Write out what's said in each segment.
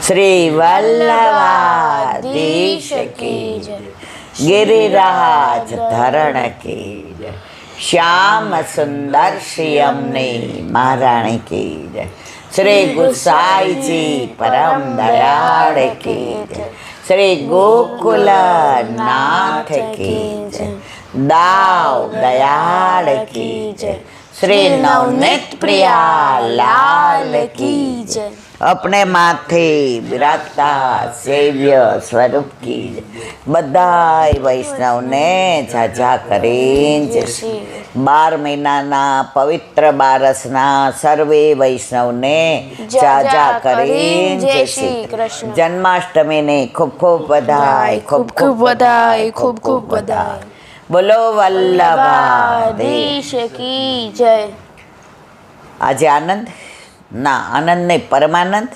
श्री वल्लभाधीश की जय। गिरिराज धरण की जय। श्याम सुंदर श्यामनी महारानी की जय। श्री गुसाई जी परम दयाल की जय। श्री गोकुल नाथ की जय। दाव दयाल की जय। श्री नवनीत प्रिया लाल की जय। अपने माथे बिराजता सेव्य स्वरूप की बधाई वैष्णव ने झाझा करीन जय श्री। 12 महीनाना पवित्र बारसना सर्वे वैष्णव ने झाझा करीन जय श्री कृष्ण। जन्माष्टमी ने खूब खूब बधाई, खूब खूब बधाई, खूब खूब बधाई। बोलो वल्लभाधीश की जय। आज आनंद ना आनंद नहीं परमानंद।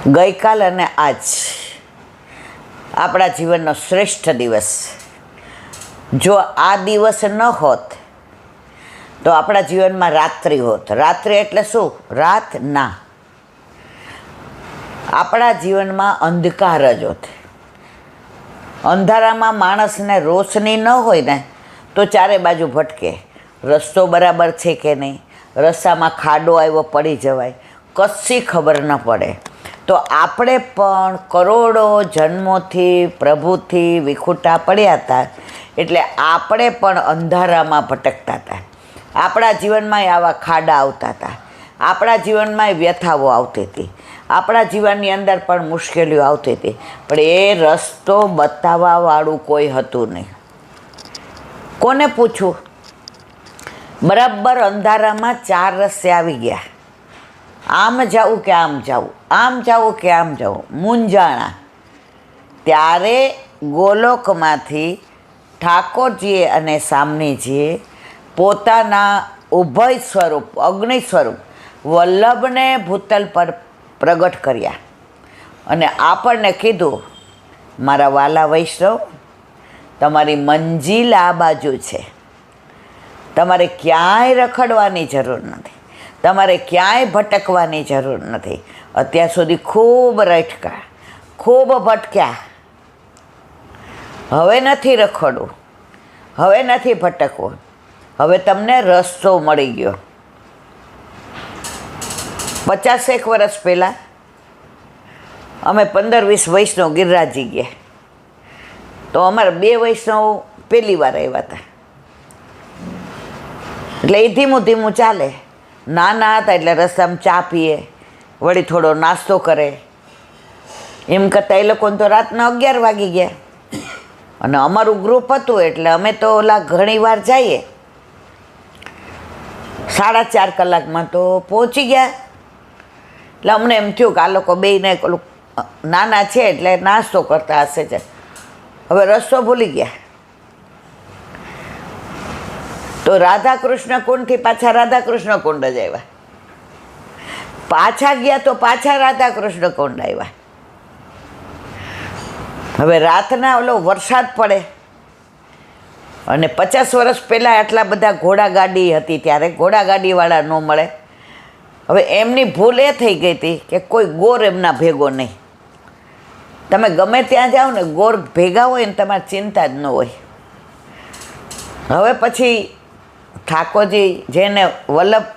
गई काल अने आज आपણા જીવનનો શ્રેષ્ઠ દિવસ। જો આ દિવસ ન હોત તો આપણા જીવનમાં રાત્રિ હોત। રાત્રિ એટલે શું? રાત ના। આપણા જીવનમાં અંધકાર જ હોત। અંધારામાં માણસને રોશની ન હોય ને તો ચારે બાજુ ભટકે। રસ્તો બરાબર છે કે નહીં, રસ્તામાં ખાડો આવ્યો પડી જવાય, કશી ખબર ન પડે। તો આપણે પણ કરોડો જન્મોથી પ્રભુથી વિખૂટા પડ્યા હતા, એટલે આપણે પણ અંધારામાં ભટકતા હતા। આપણા જીવનમાં આવા ખાડા આવતા હતા, આપણા જીવનમાં વ્યથાઓ આવતી હતી, આપણા જીવનની અંદર પણ મુશ્કેલીઓ આવતી હતી, પણ એ રસ્તો બતાવવાવાળું કોઈ હતું નહીં। કોને પૂછવું? બરાબર અંધારામાં 4 રસ્તે આવી ગયા। આમ જાવું કે આમ જાવું, આમ જાવું કે આમ જાવું, મૂંઝાણા। ત્યારે ગોલોકમાંથી ઠાકોરજીએ અને સામનીજીએ પોતાના ઉભય સ્વરૂપ અગ્નિ સ્વરૂપ વલ્લભને ભૂતલ પર પ્રગટ કર્યા અને આપણને કીધું, મારા વાલા વૈષ્ણવ, તમારી મંજિલ આ બાજુ છે। તમારે ક્યાંય રખડવાની જરૂર નથી, તમારે ક્યાંય ભટકવાની જરૂર નથી। અત્યાર સુધી ખૂબ રટકા, ખૂબ ભટક્યા, હવે નથી રખડવું, હવે નથી ભટકવું, હવે તમને રસ્તો મળી ગયો। 50 વર્ષ પહેલાં અમે 15-20 વૈષ્ણવ ગિરિરાજી ગયા, તો અમારા 2 વૈષ્ણવ પહેલી વાર આવ્યા હતા, એટલે એ ધીમું ધીમું ચાલે। નાના હતા એટલે રસ્તામાં ચા પીએ, વળી થોડો નાસ્તો કરે, એમ કરતાં એ લોકોને તો રાતના 11 વાગી ગયા। અને અમારું ગ્રુપ હતું એટલે અમે તો ઓલા ઘણી વાર જઈએ, 4.5 કલાકમાં તો પહોંચી ગયા। એટલે અમને એમ થયું કે આ લોકો બેયને ઓલું નાના છે એટલે નાસ્તો કરતા હશે છે, હવે રસ્તો ભૂલી ગયા। તો રાધા કૃષ્ણ કુંડથી પાછા રાધા કૃષ્ણ કુંડ જ આવ્યા, પાછા ગયા તો પાછા રાધા કૃષ્ણ કુંડ આવ્યા। હવે રાતના ઓલો વરસાદ પડે અને 50 વર્ષ પહેલાં આટલા બધા ઘોડાગાડી હતી, ત્યારે ઘોડાગાડીવાળા ન મળે। હવે એમની ભૂલ એ થઈ ગઈ હતી કે કોઈ ગોર એમના ભેગો નહીં। તમે ગમે ત્યાં જાઓ ને, ગોર ભેગા હોય ને તમારે ચિંતા જ ન હોય। હવે પછી ઠાકોરજી જેને વલ્લભ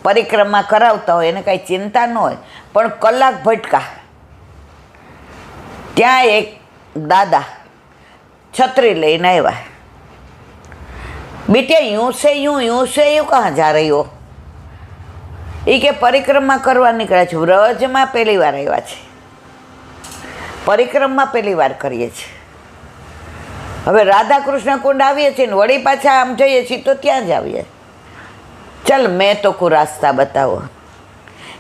પરિક્રમા કરાવતા હોય એને કાંઈ ચિંતા ન હોય, પણ કલાક ભટકા। ત્યાં એક દાદા છત્રી લઈને આવ્યા। બેટા यूं से यूं कहाँ जा रही हो? એ કે પરિક્રમા કરવા નીકળ્યા છે, વ્રજમાં પહેલી વાર આવ્યા છે, પરિક્રમા પહેલી વાર કરીએ છીએ। હવે રાધા કૃષ્ણ કુંડ આવીએ છીએ ને વળી પાછા આમ જઈએ છીએ તો ત્યાં જ આવીએ। चल मैं तो को रास्ता बताओ,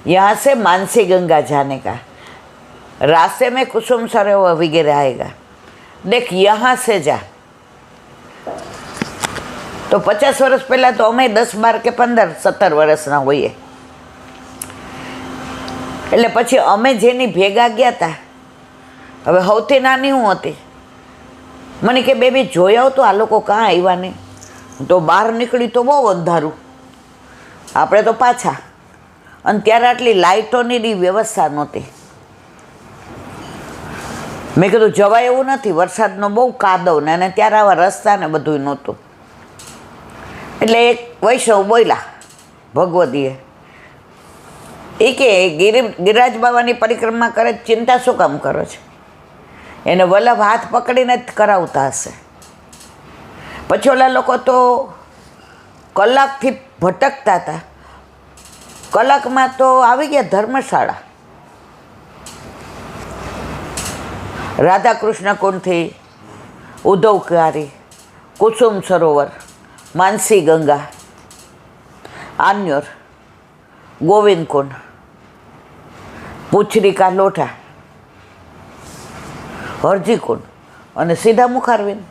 यहाँ से मानसी गंगा जाने का, रास्ते में कुसुम सरोवर वगैरह आएगा, देख यहाँ से जा। तो 50 વર્ષ પહેલાં તો અમે 10, 12 કે 15, 17 વર્ષના હોઈએ। એટલે પછી અમે જેની ભેગા ગયા હતા, હવે સૌથી નાની હું હતી, મને કે બેબી જોઈ આવ તો આ લોકો કાં આવ્યા નહીં। તો બહાર નીકળી તો બહુ અંધારું, આપણે તો પાછા। અને ત્યારે આટલી લાઇટોની બી વ્યવસ્થા નહોતી. મેં કીધું જવાય એવું નથી, વરસાદનો બહુ કાદવ ને, અને ત્યારે આવા રસ્તા ને બધું નહોતું. એટલે એક વૈષ્ણવ બોલ્યા ભગવતીએ, એ કે ગિરિરાજ બાવાની પરિક્રમા કરે ચિંતા શું કામ કરો છો? એને વલ્લભ હાથ પકડીને જ કરાવતા હશે. પછી ઓલા લોકો તો કલાકથી ભટકતા હતા, કલાકમાં તો આવી ગયા ધર્મશાળા. રાધાકૃષ્ણ કુંડથી ઉદ્ધવકારી, કુસુમ સરોવર, માનસી ગંગા, આન્યોર, ગોવિંદ કુંડ, પૂછરીકા લોઠા, હરજી કુંડ અને સીધા મુખારવિંદ.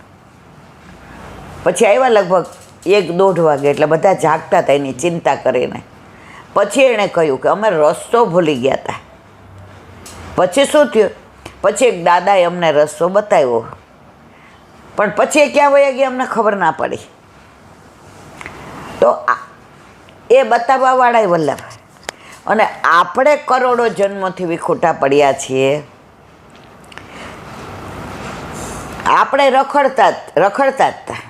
પછી આવ્યા લગભગ 1-1:30 વાગે, એટલે બધા જાગતા હતા એની ચિંતા કરીને. પછી એણે કહ્યું કે અમે રસ્તો ભૂલી ગયા હતા. પછી શું થયું? પછી એક દાદાએ અમને રસ્તો બતાવ્યો, પણ પછી એ ક્યાં વયા ગયા અમને ખબર ના પડી. તો એ બતાવવાવાળા વલ્લભ. અને આપણે કરોડો જન્મોથી વિખૂટા પડ્યા છીએ. આપણે રખડતા જ હતા.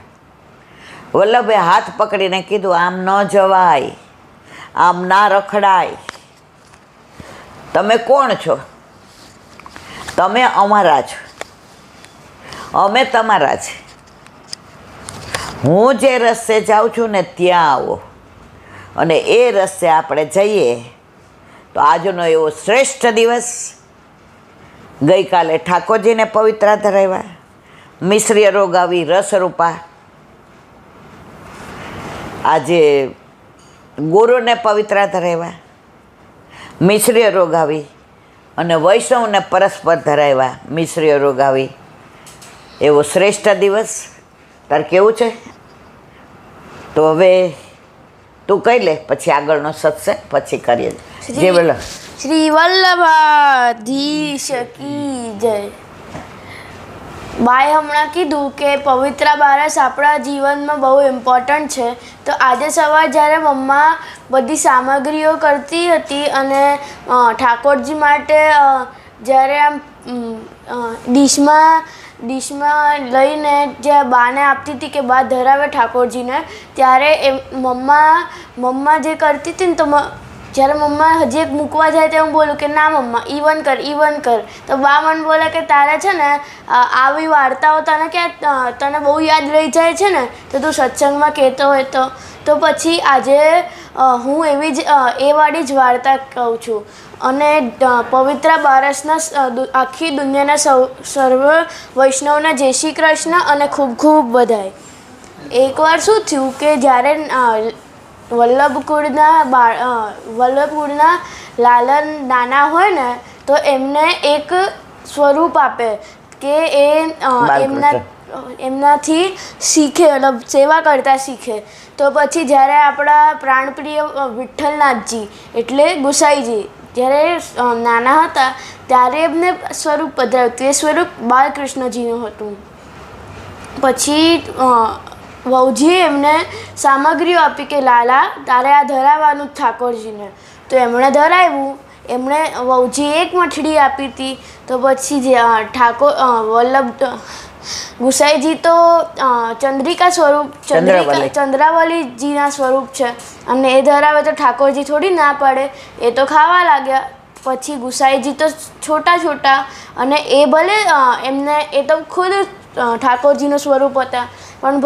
વલ્લભે હાથ પકડીને કીધું આમ ન જવાય, આમ ના રખડાય. તમે કોણ છો? તમે અમારા છો, અમે તમારા છે. હું જે રસ્તે જાઉં છું ને ત્યાં આવો, અને એ રસ્તે આપણે જઈએ. તો આજનો એવો શ્રેષ્ઠ દિવસ. ગઈકાલે ઠાકોરજીને પવિત્રા ધરાવ્યા, મિશ્રીય રોગ આવી રસરૂપા. આજે ગુરુને પવિત્રા ધરાવ્યા, મિશ્રીય રોગ આવી, અને વૈષ્ણવને પરસ્પર ધરાવ્યા, મિશ્રીય રોગ આવી. એવો શ્રેષ્ઠ દિવસ. તાર કેવું છે? તો હવે તું કહી લે, પછી આગળનો સત્સંગ પછી કરીએ. જે બોલો. શ્રી વલ્લભાધીશ કી જય. બાએ હમણાં કીધું કે પવિત્રા બારસ આપણા જીવનમાં બહુ ઇમ્પોર્ટન્ટ છે. તો આજે સવારે જ્યારે મમ્મા બધી સામગ્રીઓ કરતી હતી અને ઠાકોરજી માટે જ્યારે આમ ડીશમાં લઈને જે બાને આપતી હતી કે બા ધરાવે ઠાકોરજીને, ત્યારે મમ્મા જે કરતી હતી ને, તો જ્યારે મમ્મા હજી એક મૂકવા જાય તો હું બોલું કે ના મમ્મા ઈવન કર. તો બા મને બોલે કે તારે છે ને આવી વાર્તાઓ તને બહુ યાદ રહી જાય છે ને, તો તું સત્સંગમાં કહેતો હોય તો પછી આજે હું એવી જ એ વાળી જ વાર્તા કહું છું. અને પવિત્રા બારસના આખી દુનિયાના સર્વ વૈષ્ણવના જય શ્રી કૃષ્ણ અને ખૂબ ખૂબ બધાય. એકવાર શું થયું કે જ્યારે વલ્લભકુળના લાલન નાના હોય ને, તો એમને એક સ્વરૂપ આપે કે એ એમનાથી શીખે, મતલબ સેવા કરતા શીખે. તો પછી જ્યારે આપણા પ્રાણપ્રિય વિઠ્ઠલનાથજી એટલે ગુસાઈજી જ્યારે નાના હતા ત્યારે એમને સ્વરૂપ પધરાવ્યું. એ સ્વરૂપ બાલકૃષ્ણજીનું હતું. પછી વહુજીએ એમને સામગ્રીઓ આપી કે લાલા તારે આ ધરાવવાનું જ ઠાકોરજીને. તો એમણે ધરાવ્યું. એમણે વહુજીએ એક મઠડી આપી હતી. તો પછી ગુસાઈજી તો ચંદ્રિકા સ્વરૂપ, ચંદ્રાવલીજીના સ્વરૂપ છે, અને એ ધરાવે તો ઠાકોરજી થોડી ના પાડે. એ તો ખાવા લાગ્યા. પછી ગુસાઈજી તો છોટા, અને એ ભલે એમને એ તો ખુદ ઠાકોરજીનું સ્વરૂપ હતા, પણ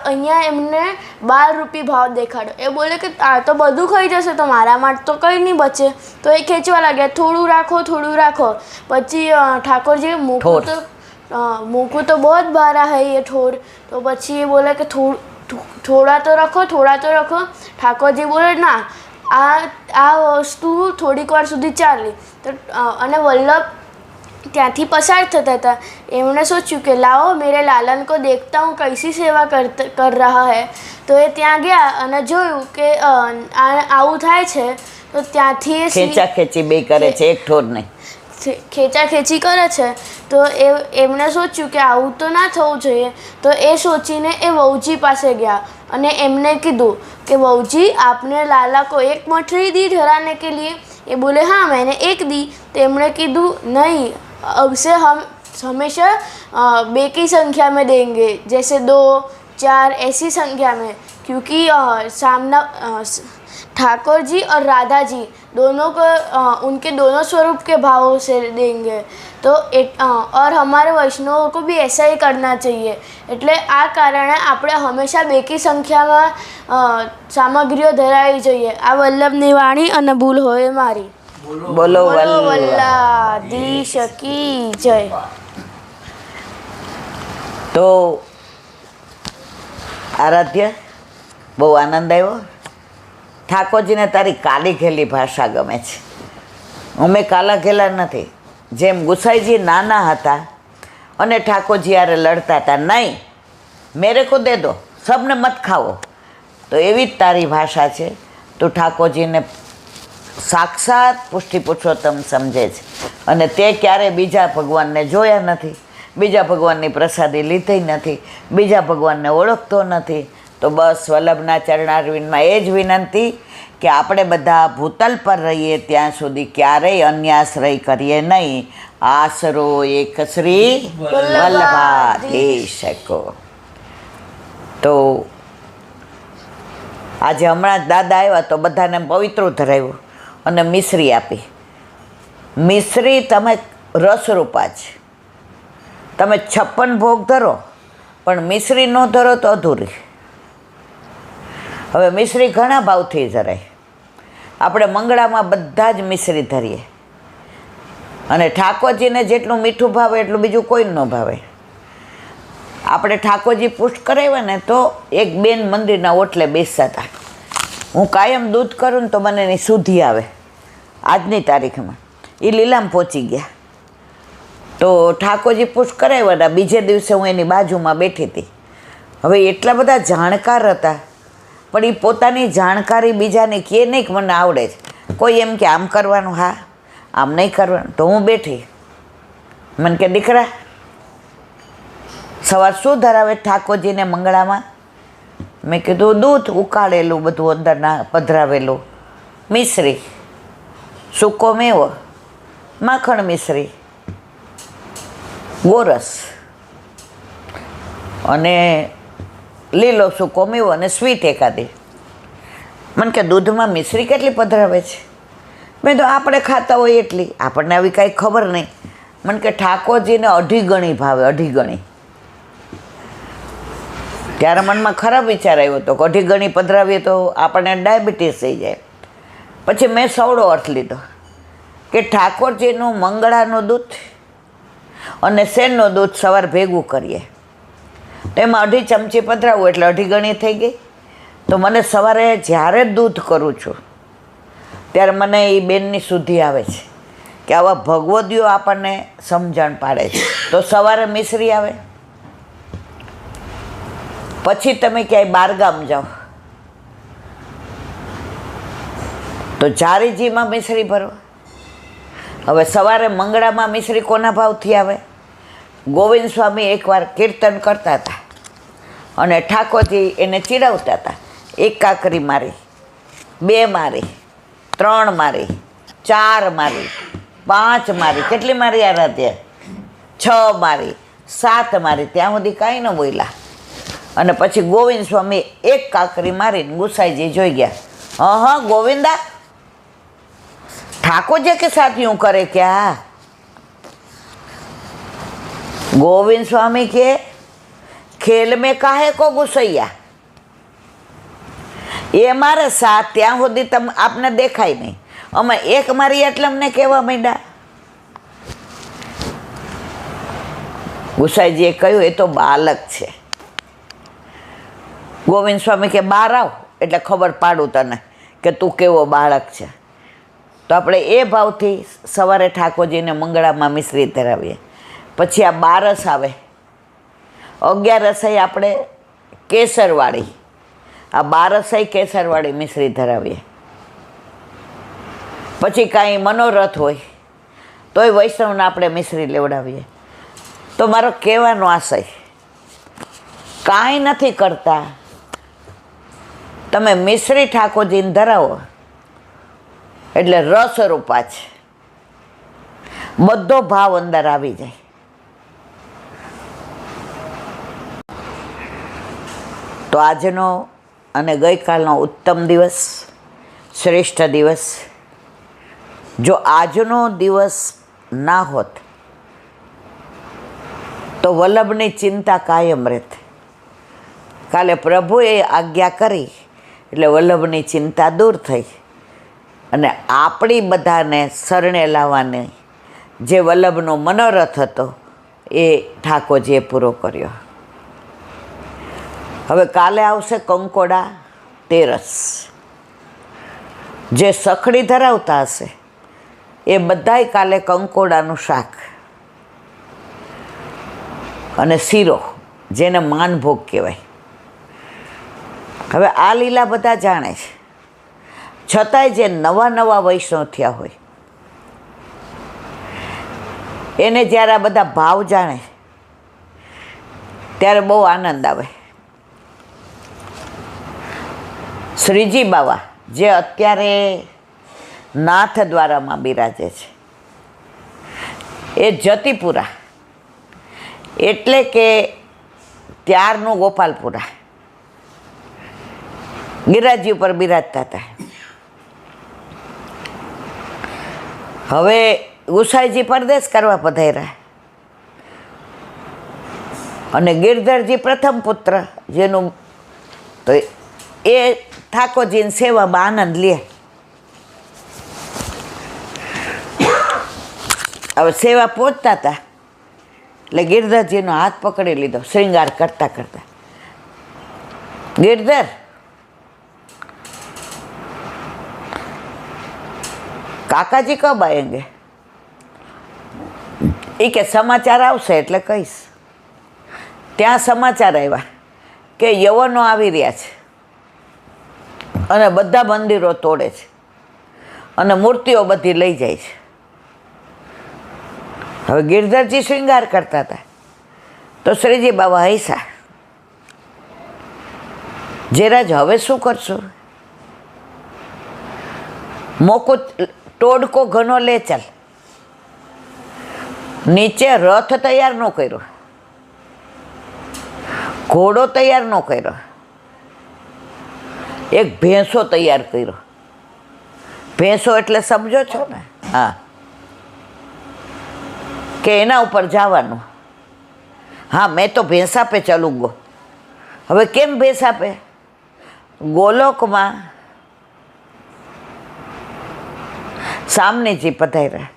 અહીંયા એમને 12 રૂપી ભાવ દેખાડ્યો. એ બોલે કે આ તો બધું ખાઈ જશે, તો મારા માટે તો કંઈ નહીં બચે. તો એ ખેંચવા લાગ્યા, થોડું રાખો. પછી ઠાકોરજીએ મૂકું તો બહુ જ બારા હૈ એ ઠોર. તો પછી એ બોલે કે થોડા તો રખો. ઠાકોરજી બોલે ના, આ વસ્તુ થોડીક વાર સુધી ચાલી. તો અને વલ્લભ ત્યાંથી પસાર થતા હતા. એમણે સોચ્યું કે લાવો મેરે લાલન કો દેખતા હું કૈસી સેવા કર રહા હૈ. તો એ ત્યાં ગયા અને જોયું કે આવું થાય છે. તો ત્યાંથી ખેંચી બે કરે છે, એક ઠોર નહીં, ખેંચી કરે છે. તો એમણે સોચ્યું કે આવું તો ના થવું જોઈએ. તો એ સોચીને એ વહુજી પાસે ગયા અને એમને કીધું कि बहू जी आपने लाला को एक मठरी दी ठहराने के लिए? ये बोले हाँ मैंने एक दी। तो एमने कीधु नहीं, अब से हम हमेशा बे की संख्या में देंगे, जैसे 2, 4 ऐसी संख्या में, क्योंकि सामना ठाकुर जी और राधा जी दोनों को उनके दोनों स्वरूप के भावों से देंगे। तो और हमारे वैष्णवों को भी ऐसा ही करना चाहिए। એટલે આ કારણે આપણે હંમેશા બેકી સંખ્યામાં સામગ્રીઓ ધરાવવી જોઈએ। આ વલ્લભની વાણી અને ભૂલ હોય મારી। બોલો વલ્લાધીશ કી જય। તો આરાધ્ય, બહુ આનંદ આવ્યો। ઠાકોરજીને તારી કાલી ઘેલી ભાષા ગમે છે। અમે કાલા ઘેલા નથી। જેમ ગુસાઈજી નાના હતા અને ઠાકોરજી યારે લડતા હતા, નહીં મેરે કો દે દો, સબને મત ખાવો, તો એવી જ તારી ભાષા છે। તું ઠાકોરજીને સાક્ષાત પુષ્ટિ પુરુષોત્તમ સમજે છે અને તે ક્યારે બીજા ભગવાનને જોયા નથી, બીજા ભગવાનની પ્રસાદી લીધી નથી, બીજા ભગવાનને ઓળખતો નથી। તો બસ વલ્લભના ચરણારવિંદમાં એ જ વિનંતી કે આપણે બધા ભૂતલ પર રહીએ ત્યાં સુધી ક્યારેય અન્યાશ્રય કરીએ નહીં। આશરો એક શ્રી વલ્લભાધીશ કો। તો આજે હમણાં જ દાદા આવ્યા તો બધાને પવિત્રો ધરાવ્યું અને મિશ્રી આપી। મિશ્રી તમે રસરૂપા છે। તમે 56 ભોગ ધરો પણ મિશ્રી ન ધરો તો અધૂરી। હવે મિશ્રી ઘણા ભાવથી ધરાય। આપણે મંગળામાં બધા જ મિશ્રી ધરીએ અને ઠાકોરજીને જેટલું મીઠું ભાવે એટલું બીજું કોઈ ન ભાવે। આપણે ઠાકોરજી પુષ્ટ કરાવ્યા ને તો એક બેન મંદિરના ઓટલે બેસતા હતા। હું કાયમ દૂધ કરું ને તો મને એની શુદ્ધિ આવે। આજની તારીખમાં એ લીલામ પહોંચી ગયા। તો ઠાકોરજી પુષ્ટ કરાવ્યા, બીજે દિવસે હું એની બાજુમાં બેઠી હતી। હવે એટલા બધા જાણકાર હતા પણ એ પોતાની જાણકારી બીજાને કહે નહીં કે મને આવડે છે। કોઈ એમ કે આમ કરવાનું, હા આમ નહીં કરવાનું। તો હું બેઠી, મને કે દીકરા સવાર શું ધરાવે ઠાકોરજીને મંગળામાં? મેં કીધું દૂધ ઉકાળેલું બધું અંદર પધરાવેલું, મિશ્રી, સૂકો મેવો, માખણ મિશ્રી, ગોરસ અને લીલો સૂકો મેવો અને સ્વીટ એકાદી। મને કે દૂધમાં મિશ્રી કેટલી પધરાવે છે? મેં તો આપણે ખાતા હોય એટલી, આપણને આવી કાંઈ ખબર નહીં। મને કે ઠાકોરજીને 2.5 ગણી ભાવે, 2.5 ગણી। ત્યારે મનમાં ખરાબ વિચાર આવ્યો હતો કે 2.5 ગણી પધરાવીએ તો આપણને ડાયાબિટીસ થઈ જાય। પછી મેં સવડો અર્થ લીધો કે ઠાકોરજીનું મંગળાનું દૂધ અને શેરનું દૂધ સવાર ભેગું કરીએ તો એમાં 2.5 ચમચી પધરાવવું એટલે 2.5 ગણી થઈ ગઈ। તો મને સવારે જ્યારે દૂધ કરું છું ત્યારે મને એ બેનની શુદ્ધિ આવે છે કે આવા ભગવદીઓ આપણને સમજણ પાડે છે। તો સવારે મિશ્રી આવે, પછી તમે ક્યાંય બહારગામ જાઓ તો જારીજીમાં મિશ્રી ભરો। હવે સવારે મંગળામાં મિશ્રી કોના ભાવથી આવે? ગોવિંદ સ્વામી એકવાર કીર્તન કરતા હતા અને ઠાકોરજી એને ચીડવતા હતા। 1 કાકરી મારી, 2 મારી, 3 મારી, 4 મારી, 5 મારી, કેટલી મારી આરાધ્ય? 6 મારી, 7 મારી, ત્યાં સુધી કાંઈ ન બોલ્યા। અને પછી ગોવિંદ સ્વામી 1 કાકરી મારીને ગુસાઈજી જોઈ ગયા। હા ગોવિંદા, ઠાકોરજી કે સાથ यूं કરે ક્યા? गोविंद स्वामी के खेल में काहे को घुसैया? ये मारे साथ ત્યાં સુધી તમ આપને દેખાય નહીં, અમે 1 મારી એટલે અમને કહેવા માંડ્યા। ગુસાઈજીએ કહ્યું એ તો બાલક છે। ગોવિંદ સ્વામી કે બહાર આવ એટલે ખબર પાડું તને કે તું કેવો બાળક છે। તો આપણે એ ભાવથી સવારે ઠાકોરજીને મંગળામાં મિશ્રી ધરાવીએ। પછી આ 12 આવે, 11 આપણે કેસરવાળી, આ 12 કેસરવાળી મિશ્રી ધરાવીએ। પછી કાંઈ મનોરથ હોય તોય વૈષ્ણવને આપણે મિશ્રી લેવડાવીએ। તો મારો કહેવાનો આશય કાંઈ નથી કરતા, તમે મિશ્રી ઠાકોરજીને ધરાવો એટલે રસરૂપા છે, બધો ભાવ અંદર આવી જાય. તો આજનો અને ગઈકાલનો ઉત્તમ દિવસ, શ્રેષ્ઠ દિવસ. જો આજનો દિવસ ના હોત તો વલ્લભની ચિંતા કાયમ રહેત. કાલે પ્રભુએ આજ્ઞા કરી એટલે વલ્લભની ચિંતા દૂર થઈ અને આપણી બધાને શરણે લાવવાની જે વલ્લભનો મનોરથ હતો એ ઠાકોરજીએ પૂરો કર્યો. હવે કાલે આવશે કંકોડા તેરસ. જે સખડી ધરાવતા હશે એ બધાય કાલે કંકોડાનું શાક અને શીરો, જેને માનભોગ કહેવાય. હવે આ લીલા બધા જાણે છે, છતાંય જે નવા નવા વૈષ્ણવ થયા હોય એને જ્યારે આ બધા ભાવ જાણે ત્યારે બહુ આનંદ આવે. શ્રીજી બાવા જે અત્યારે નાથ દ્વારામાં બિરાજે છે એ જતીપુરા એટલે કે ત્યારનું ગોપાલપુરા ગિરિરાજી ઉપર બિરાજતા હતા. હવે ગુસાઈજી પરદેશ કરવા પધાર્યા અને ગિરધરજી પ્રથમ પુત્ર જેનું તો એ ઠાકોરજીની સેવામાં આનંદ લે. હવે સેવા પહોંચતા હતા એટલે ગિરધરજીનો હાથ પકડી લીધો શ્રૃંગાર કરતા કરતા. ગિરધર, કાકાજી કબ આएंगे? એ કે સમાચાર આવશે એટલે કહીશ. ત્યાં સમાચાર આવ્યા કે યવનો આવી રહ્યા છે અને બધા મંદિરો તોડે છે અને મૂર્તિઓ બધી લઈ જાય છે. હવે ગિરધરજી શ્રૃંગાર કરતા હતા તો શ્રીજી બાબા હૈસા, જેરાજ હવે શું કરશું? મોકો ટોડકો ઘણો લે ચાલ. નીચે રથ તૈયાર ન કર્યો, ઘોડો તૈયાર ન કર્યો, એક ભેંસો તૈયાર કર્યો. ભેંસો એટલે સમજો છો ને? હા, કે એના ઉપર જવાનું. હા, મેં તો ભેંસા પે ચલુંગો. હવે કેમ ભેંસા પે? ગોલોકમાં સામનેજી પધાર્યા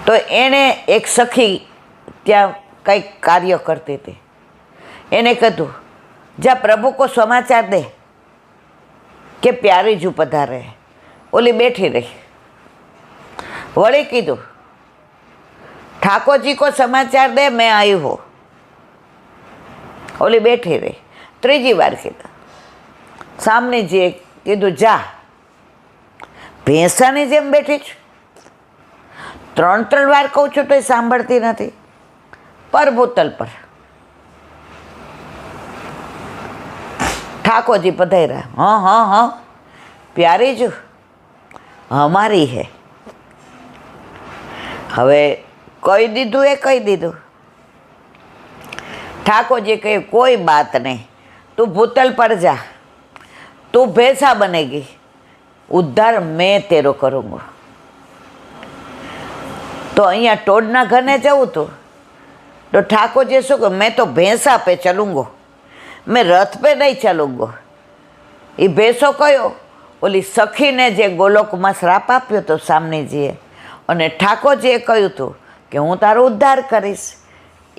તો એણે એક સખી ત્યાં કંઈક કાર્ય કરતી હતી. એને કીધું, જા પ્રભુ કો સમાચાર દે કે પ્યારીજુ પધારે. ઓલી બેઠી રહી. વળી કીધું, ઠાકોરજી કો સમાચાર દે મેં आई हूँ. ઓલી બેઠી રહી. ત્રીજી વાર કીધું. સામનેજીએ કીધું, જા. ભેંસાની જેમ બેઠી છું. 3 વાર કહું છું તોય સાંભળતી નથી. પર બોતલ પર ઠાકોરજી પધાર્યા. हाँ हाँ हाँ प्यारीजू हमारी है. હવે કહી દીધું એ કહી દીધું. ઠાકોરજી કહે કોઈ બાત નહીં, તું ભૂતલ પર જા, તું ભેંસા બનેગી, ઉદ્ધાર મેં તેરો કरूँगा. તો અહીંયા ટોડના ઘરને જવું હતું તો ઠાકોરજી શું કહે, મેં તો ભેંસા પે ચલુંગો, મેં રથ પે નહીં ચલુંગો. એ ભેંસો કયો? ઓલી સખીને જે ગોલોકમાં શ્રાપ આપ્યો હતો સામનેજીએ અને ઠાકોરજીએ કહ્યું હતું કે હું તારો ઉદ્ધાર કરીશ.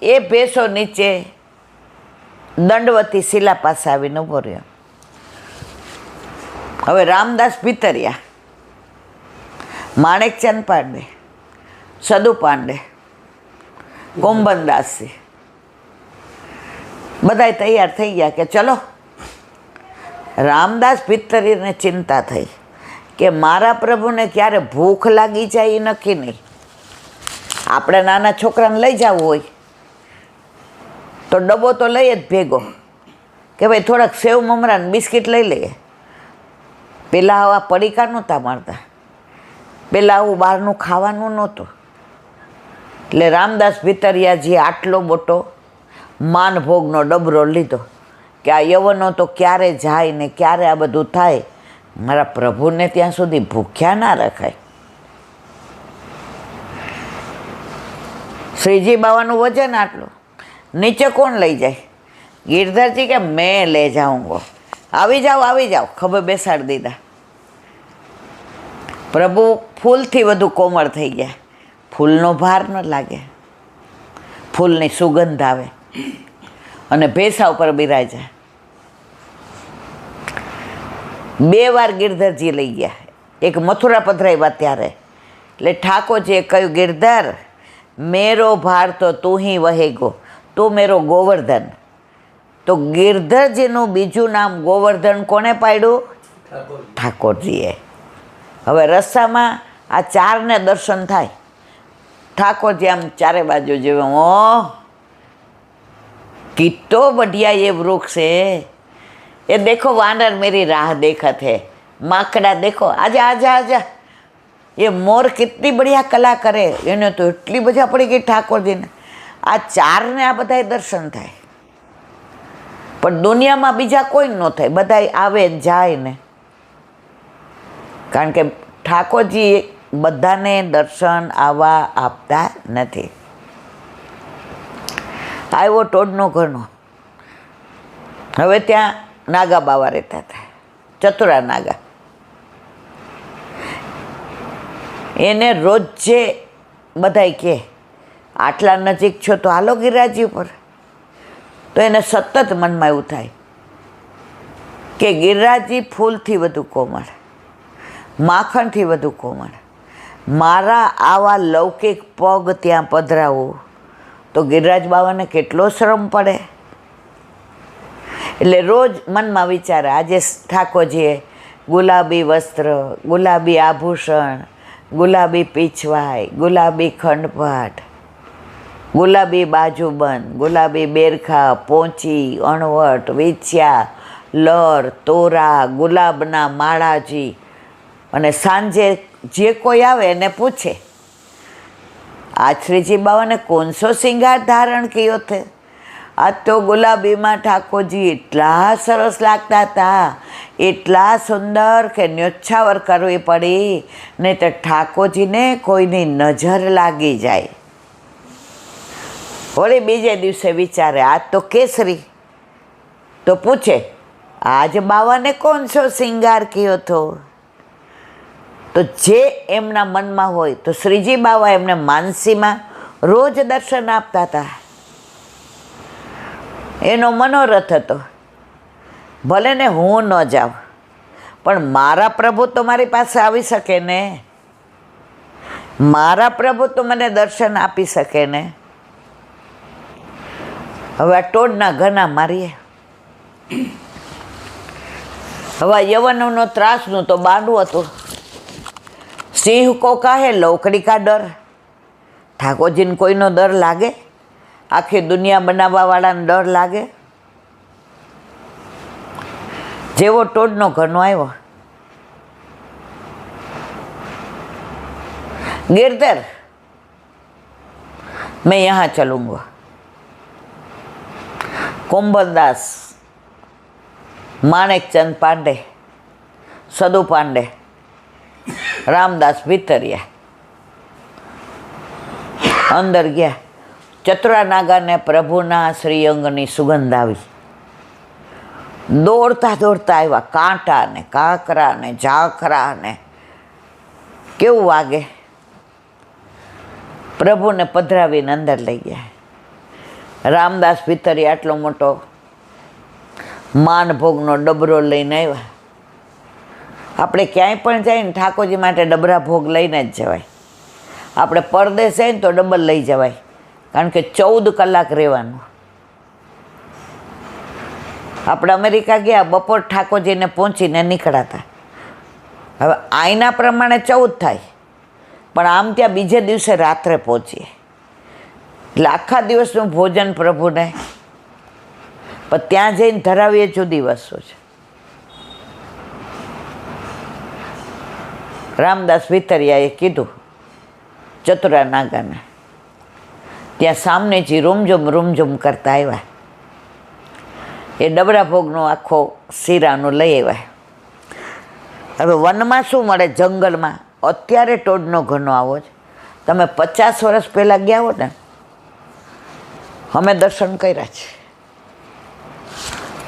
એ ભેંસો નીચે દંડવતી શિલા પાસે આવીને ઊભો રહ્યો. હવે રામદાસ ભીતરિયા, માણેકચંદ પાંડે, સદુ પાંડે, કોમ્બનદાસજી બધાય તૈયાર થઈ ગયા કે ચલો. રામદાસ ભીતરીને ચિંતા થઈ કે મારા પ્રભુને ક્યારે ભૂખ લાગી જાય એ નક્કી નહીં. આપણે નાના છોકરાને લઈ જવું હોય તો ડબ્બો તો લઈએ જ ભેગો, કે ભાઈ થોડાક સેવ મમરા ને બિસ્કિટ લઈ લઈએ. પહેલાં આવા પડીકા નહોતા મળતા, પહેલાં આવું બહારનું ખાવાનું નહોતું. એટલે રામદાસ ભીતરિયાજીએ આટલો મોટો માનભોગનો ડબરો લીધો કે આ યવનો તો ક્યારે જાય ને ક્યારે આ બધું થાય, મારા પ્રભુને ત્યાં સુધી ભૂખ્યા ના રખાય. શ્રીજી બાવાનું વજન આટલું, નીચે કોણ લઈ જાય? ગિરધરજી કે મેં લે જાઉંગો. આવી જાઓ, ખભે બેસાડી દીધા. પ્રભુ ફૂલથી વધુ કોમળ થઈ ગયા. ફૂલનો ભાર ન લાગે, ફૂલની સુગંધ આવે અને ભેંસા ઉપર બિરાજ્યા. 2 વાર ગિરધરજી લઈ ગયા. એક મથુરા પધરાવ્યા ત્યારે, એટલે ઠાકોરજીએ કહ્યું, ગિરધર મેરો ભાર તો તું હી વહેગો, તું મેરો ગોવર્ધન. તો ગિરધરજીનું બીજું નામ ગોવર્ધન કોણે પાડ્યું? ઠાકોરજીએ. હવે રસ્તામાં આ 4ને દર્શન થાય. ઠાકોરજી આમ ચારે બાજુ જોવે, ઓ कितो बढ़िया ये वृक्ष है, ये देखो वानर मेरी राह देखत है, माकड़ा देखो आजा आजा आजा, ये मोर कितनी बढ़िया कला करे. એને તો એટલી મજા પડી ગઈ ઠાકોરજીને. આ 4ને આ બધાય દર્શન થાય, પણ દુનિયામાં બીજા કોઈ ન થાય, બધાય આવે જાય ને. કારણ કે ઠાકોરજી બધાને દર્શન આવા આપતા નથી. આવ્યો ટોડનો ઘરનો. હવે ત્યાં નાગા બાવા રહેતા હતા, ચતુરા નાગા. એને રોજે બધાય કહે આટલા નજીક છો તો હાલો ગિરિરાજી ઉપર. તો એને સતત મનમાં એવું થાય કે ગિરિરાજી ફૂલથી વધુ કોમળ, માખણથી વધુ કોમળ, મારા આવા લૌકિક પગ ત્યાં પધરાવું તો ગિરિરાજ બાવાને કેટલો શ્રમ પડે. એટલે રોજ મનમાં વિચારે, આજે ઠાકોરજીએ ગુલાબી વસ્ત્ર, ગુલાબી આભૂષણ, ગુલાબી પીછવાઈ, ગુલાબી ખંડપાટ, ગુલાબી બાજુબંધ, ગુલાબી બેરખા, પોંચી, અણવટ, વીછ્યા, લર, તોરા, ગુલાબના માળાજી. અને સાંજે જે કોઈ આવે એને પૂછે, आज श्रीजी बाबा ने कौन सो श्रृंगार धारण कियो थे? आज तो गुलाबी में ठाकुर जी इतला सरस लगता था, इतला सुंदर के न्योछावर करवी पड़ी, नहीं तो ठाकुर जी ने कोईनी नजर लागी जाए. वળી बीजे दिवसे विचारे आज तो केसरी, तो पूछे आज बाबा ने कौन सो श्रृंगार कियो थो? तो जे एमना मन में होय तो श्रीजी बाबा एमने मानसी में रोज दर्शन आपता था. एनो मनोरथ हतो, भले ने हूँ न जाऊँ पण मारा प्रभु तो मारी पासे आवी सके ने, मारा प्रभु तो मने दर्शन आपी सके ने. हवे आ टोडना घना मारीए. हवे यवनों त्रासनु तो बांधवू हतुं. सिंह को काहे लोकड़ी का डर? ठाकुर जी ने कोई नो डर लागे? आखी दुनिया बनावा वाला ने डर लागे? जेवो टोडनो घरनो आव्यो, गिरधर मैं यहाँ चलूंगा. कुंभलदास, माणेकचंद पांडे, सदु पांडे, रामदास भीतरिया अंदर गया. चतुरा नागा ने प्रभुना श्रीअंगनी सुगंध आई. दौड़ता दौड़ता आव्या. कांटा ने काकरा ने झाखरा ने केवुं वागे. प्रभु ने पधरावीने अंदर लई गया. रामदास भीतरिया आटलो मोटो मानभोगनो डबरो लईने आव्या. આપણે ક્યાંય પણ જઈએ ને ઠાકોરજી માટે ડબરા ભોગ લઈને જ જવાય. આપણે પરદેશ જઈએ ને તો ડબલ લઈ જવાય, કારણ કે 14 કલાક રહેવાનું. આપણે અમેરિકા ગયા, બપોર ઠાકોરજીને પહોંચીને નીકળાતા. હવે આઈના પ્રમાણે 14 થાય, પણ આમ ત્યાં બીજે દિવસે રાત્રે પહોંચીએ. એટલે આખા દિવસનું ભોજન પ્રભુને પણ ત્યાં જઈને ધરાવીએ જુદી વસ્તુ છે. રામદાસ ભીતરિયાએ કીધું ચતુરા નાગાને, ત્યાં સામનેથી રૂમઝુમ કરતા આવ્યા. એ ડબરા ભોગનો આખો શીરાનો લઈ આવ્યા. હવે વનમાં શું મળે? જંગલમાં અત્યારે ટોડનો ઘનો આવો છે. તમે 50 વર્ષ પહેલાં ગયા હો ને, અમે દર્શન કર્યા છે.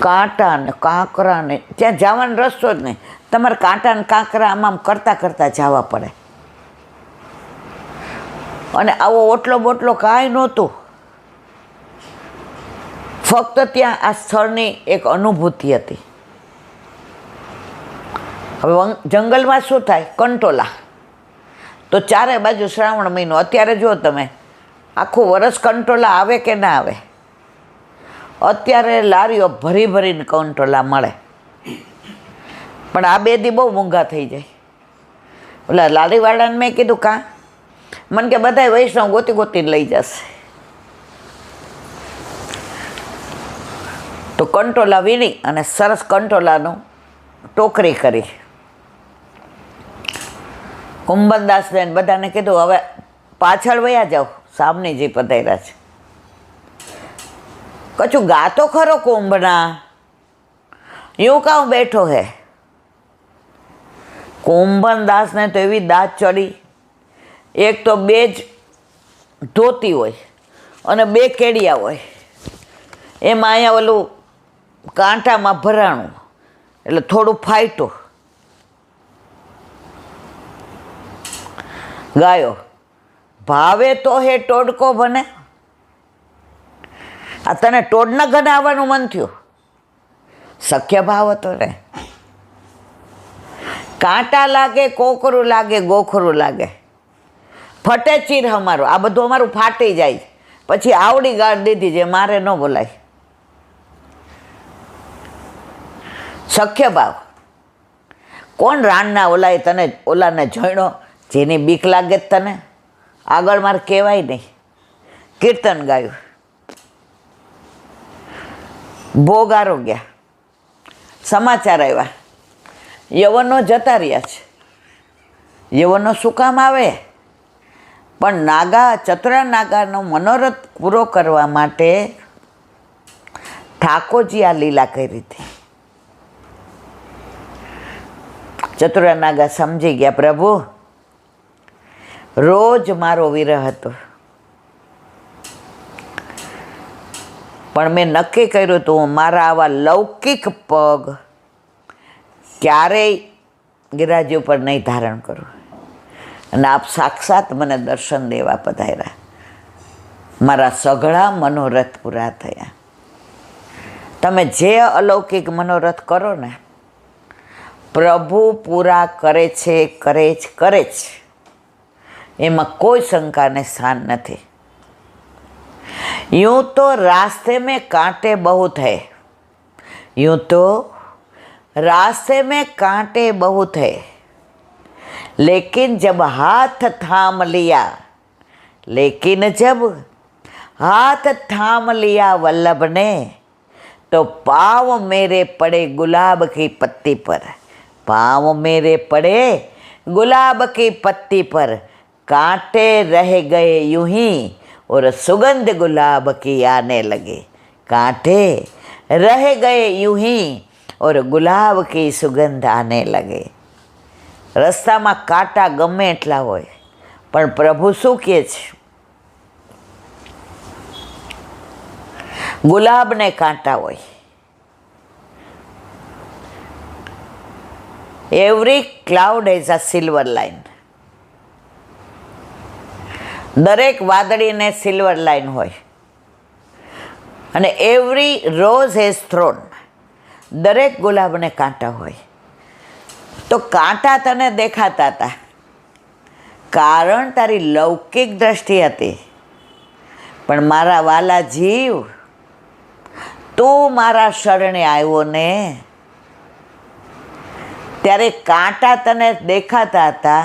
કાંટા ને કાંકરા ને ત્યાં જવાનો રસ્તો જ નહીં. તમારે કાંટા ને કાંકરા આમ કરતાં કરતાં જવા પડે. અને આવો ઓટલો બોટલો કાંઈ નહોતું. ફક્ત ત્યાં આ સ્થળની એક અનુભૂતિ હતી. હવે જંગલમાં શું થાય? કંટોલા. તો ચારે બાજુ શ્રાવણ મહિનો. અત્યારે જુઓ તમે, આખું વરસ કંટોલા આવે કે ના આવે? અત્યારે લારીઓ ભરી ભરીને કંટોલા મળે. પણ આ 2 દી બહુ મોંઘા થઈ જાય. ઓલા લારીવાળાને મેં કીધું કાં? મને કે બધાય વૈષ્ણવ ગોતીને લઈ જશે. તો કંટોલા વીણી અને સરસ કંટોલાનું ટોકરી કરી. કુંભનદાસને બધાને કીધું હવે પાછળ વયા જાઓ, સામની જે પધાર્યા છે. કચું ગાતો ખરો કુંભના, એવું કાં બેઠો હે? કુંભનદાસને તો એવી દાંત ચડી. એક તો 2 જ ધોતી હોય અને 2 કેડિયા હોય. એમાં અહીંયા ઓલું કાંટામાં ભરાણું, એટલે થોડું ફાટ્યું. ગાયો ભાવે તો હે ટોડકો બને. આ તને ટોડના ઘને આવવાનું મન થયું? શક્ય ભાવ હતો ને. કાંટા લાગે, કોકરું લાગે, ગોખરું લાગે, ફટે ચીર અમારું. આ બધું અમારું ફાટી જાય. પછી આવડી ગાળ દીધી જે મારે ન બોલાય. શક્ય ભાવ. કોણ રાણના ઓલાએ તને ઓલાને જોઈણો જેની બીક લાગે તને? આગળ મારે કહેવાય નહીં. કીર્તન ગાયું. ભોગ આરોગ્યા. સમાચાર આવ્યા, યવનો જતા રહ્યા છે. યવનો શું કામ આવે? પણ નાગા, ચતુરા નાગાનો મનોરથ પૂરો કરવા માટે ઠાકોરજી આ લીલા કરી હતી. ચતુરા નાગા સમજી ગયા, પ્રભુ રોજ મારો વિરહ હતો, પણ મેં નક્કી કર્યું હતું મારા આવા લૌકિક પગ ક્યારેય ગિરાજી ઉપર નહીં ધારણ કરું. અને આપ સાક્ષાત મને દર્શન દેવા પધાર્યા. મારા સઘળા મનોરથ પૂરા થયા. તમે જે અલૌકિક મનોરથ કરો ને, પ્રભુ પૂરા કરે છે, કરે જ. એમાં કોઈ શંકાને સ્થાન નથી. यूं तो रास्ते में कांटे बहुत है, यूं तो रास्ते में कांटे बहुत है, लेकिन जब हाथ थाम लिया वल्लभ ने, तो पाँव मेरे पड़े गुलाब की पत्ती पर, पाँव मेरे पड़े गुलाब की पत्ती पर, कांटे रह गए यूं ही और सुगंध गुलाब की आने लगे. कांटे रह गए यूं ही और गुलाब की सुगंध आने लगे. રસ્તામાં કાંટા ગમે એટલા હોય, પણ પ્રભુ શું કહે છે? ગુલાબને કાંટા હોય. Every cloud has a silver line. દરેક વાદળીને સિલ્વર લાઇન હોય. અને એવરી રોઝ હેઝ થ્રોન. દરેક ગુલાબને કાંટા હોય. તો કાંટા તને દેખાતા હતા કારણ તારી લૌકિક દ્રષ્ટિ હતી. પણ મારા વાલા જીવ, તું મારા શરણે આવ્યો ને, ત્યારે કાંટા તને દેખાતા હતા,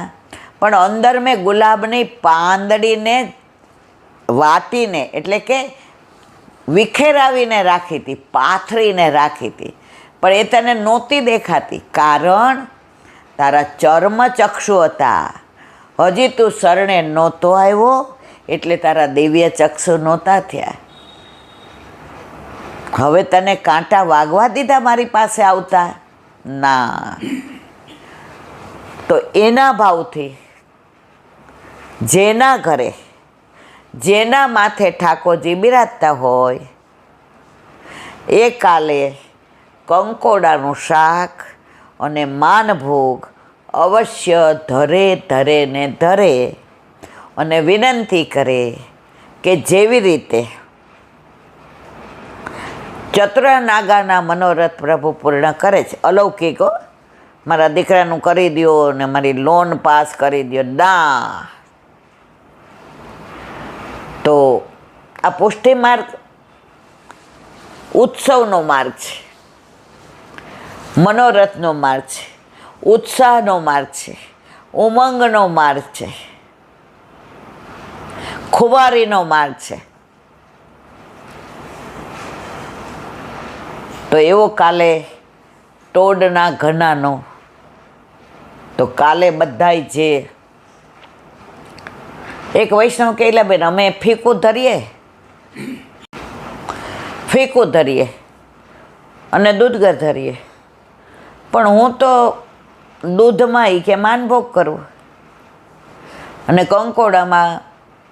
પણ અંદર મેં ગુલાબની પાંદડીને વાટીને, એટલે કે વિખેરાવીને રાખી હતી, પાથરીને રાખી હતી, પણ એ તને નહોતી દેખાતી, કારણ તારા ચર્મચક્ષુ હતા. હજી તું શરણે નહોતો આવ્યો એટલે તારા દિવ્ય ચક્ષુ નહોતા થયા. હવે તને કાંટા વાગવા દીધા મારી પાસે આવતા? ના. તો એના ભાવથી જેના ઘરે, જેના માથે ઠાકોરજી બિરાજતા હોય, એ કાલે કંકોડાનું શાક અને માનભોગ અવશ્ય ધરે ને ધરે અને વિનંતી કરે કે જેવી રીતે ચતુર નાગાના મનોરથ પ્રભુ પૂર્ણ કરે છે, અલૌકિકો, મારા દીકરાનું કરી દો ને મારી લોન પાસ કરી દો, ના. તો આ પુષ્ટિ માર્ગ ઉત્સવનો માર્ગ છે, મનોરથનો માર્ગ છે, ઉત્સાહનો માર્ગ છે, ઉમંગનો માર્ગ છે, ખુવારીનો માર્ગ છે. તો એવો કાલે ટોડના ઘનાનો, તો કાલે બધાય જે એક વૈષ્ણવ કહેલા બેન, અમે ફીકું ધરીએ અને દૂધગર ધરીએ, પણ હું તો દૂધમાં ઈ કે માનભોગ કરું અને કંકોડામાં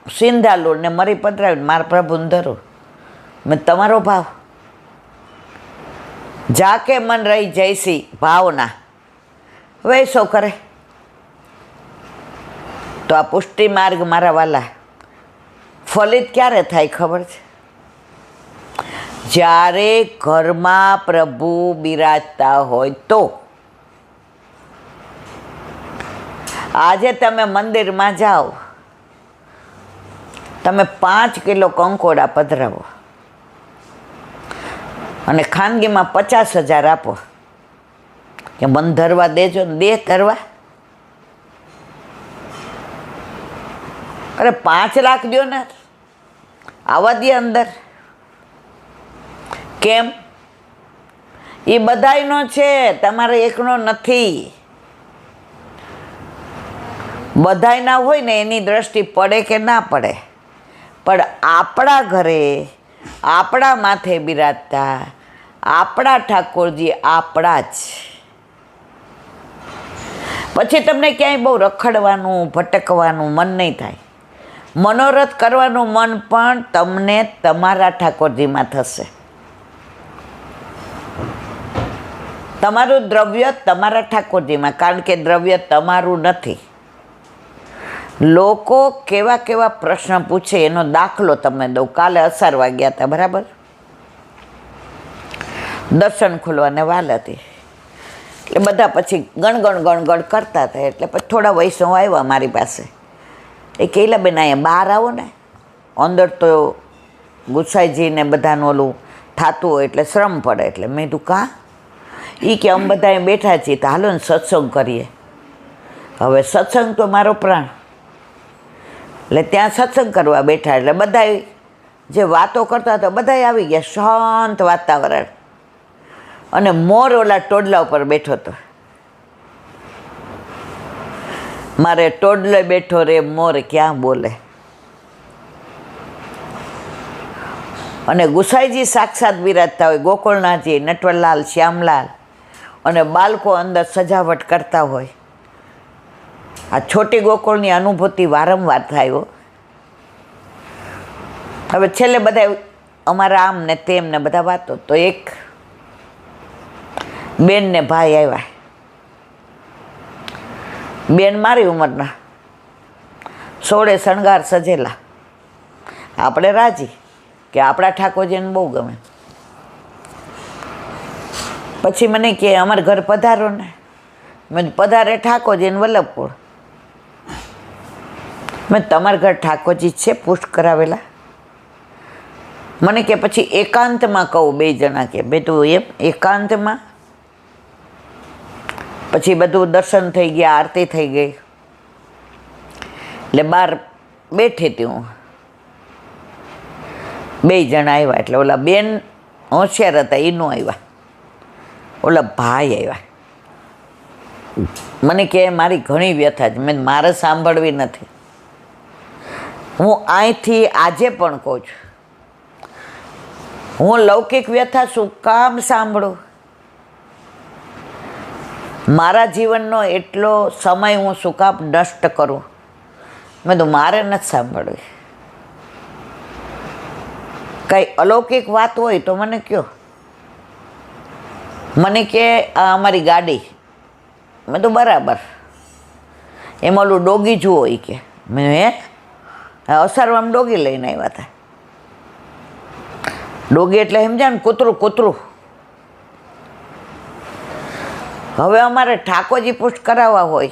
સિંધાલું ને મરી પધરાવીને મારા પ્રભુને ધરું. મેં તમારો ભાવ જાકે મન રહી જૈસી ભાવના વૈસો કરે. તો આ પુષ્ટિ માર્ગ મારા વાલા ફલિત ક્યારે થાય ખબર છે? જ્યારે ઘરમાં પ્રભુ બિરાજતા હોય તો. આજે તમે મંદિરમાં જાઓ, તમે 5 કિલો કંકોડા પધરાવો અને ખાનગીમાં 50,000 આપો કે મન ધરવા દેજો, દે ધરવા. અરે 5 લાખ દો ને, આવવા દે અંદર. કેમ? એ બધાયનો છે, તમારે એકનો નથી. બધાયના હોય ને એની દ્રષ્ટિ પડે કે ના પડે, પણ આપણા ઘરે આપણા માથે બિરાજતા આપણા ઠાકોરજી આપણા જ. પછી તમને ક્યાંય બહુ રખડવાનું, ભટકવાનું મન નહીં થાય. મનોરથ કરવાનું મન પણ તમને તમારા ઠાકોરજીમાં થશે. તમારું દ્રવ્ય તમારા ઠાકોરજીમાં, કારણ કે દ્રવ્ય તમારું નથી. લોકો કેવા કેવા પ્રશ્ન પૂછે એનો દાખલો તમે દઉં. કાલે અસારવા ગયા હતા, બરાબર? દર્શન ખોલવાને વાલ હતી એટલે બધા પછી ગણગણ કરતા હતા. એટલે પછી થોડા વૈષ્ણવ આવ્યા મારી પાસે. એ કહેલા બેન અહીંયા બહાર આવો ને, અંદર તો ગુસાઈજીને બધાનું ઓલું થતું હોય એટલે શ્રમ પડે. એટલે મેં કીધું કાં? એ કે અમે બધા બેઠા છીએ તો હાલો ને સત્સંગ કરીએ. હવે સત્સંગ તો મારો પ્રાણ, એટલે ત્યાં સત્સંગ કરવા બેઠા. એટલે બધા જે વાતો કરતા હતા બધા આવી ગયા, શાંત વાતાવરણ. અને મોર ઓલા ટોડલા ઉપર બેઠો હતો. મારે ટોડલે બેઠો રે મોર ક્યાં બોલે. અને ગુસાઈજી સાક્ષાત બિરાજતા હોય, ગોકુળનાથજી, નટવરલાલ, શ્યામલાલ, અને બાળકો અંદર સજાવટ કરતા હોય. આ છોટી ગોકુળની અનુભૂતિ વારંવાર થાય. હવે છેલ્લે બધા અમારા આમ ને તેમ ને બધા વાતો. તો એક બેન ને ભાઈ આવ્યા. બેન મારી ઉંમરના, 16 શણગાર સજેલા. આપણે રાજી કે આપણા ઠાકોરજીને બહુ ગમે. પછી મને કહે અમારા ઘર પધારો ને. મેં પધારે ઠાકોરજીને વલ્લભપુર. મેં તમારા ઘર ઠાકોરજી છે પુષ્ટ કરાવેલા? મને કે પછી એકાંતમાં કહું. 2 જણા કે બે તું એમ એકાંતમાં. પછી બધું દર્શન થઈ ગયા, આરતી થઈ ગઈ. એટલે બહાર બેઠી હતી હું. બે જણા આવ્યા એટલે ઓલા બેન હોશિયાર હતા એ ન આવ્યા, ઓલા ભાઈ આવ્યા. મને કહે મારી ઘણી વ્યથા છે. મેં મારે સાંભળવી નથી. હું અહીંથી આજે પણ કહું છું, હું લૌકિક વ્યથા શું કામ સાંભળું? મારા જીવનનો એટલો સમય હું શું કામ નષ્ટ કરું? મેં તો મારે નથી સાંભળવી. કંઈ અલૌકિક વાત હોય તો મને કહો. મને કે આ અમારી ગાડી. મેં તો બરાબર. એમાં ઓલું ડોગી જુઓ એ કે. મેં અસરવામાં ડોગી લઈને આવ્યા હતા. ડોગી એટલે સમજ્યા ને, કૂતરું કૂતરું. હવે અમારે ઠાકોરજી પુષ્ટ કરાવવા હોય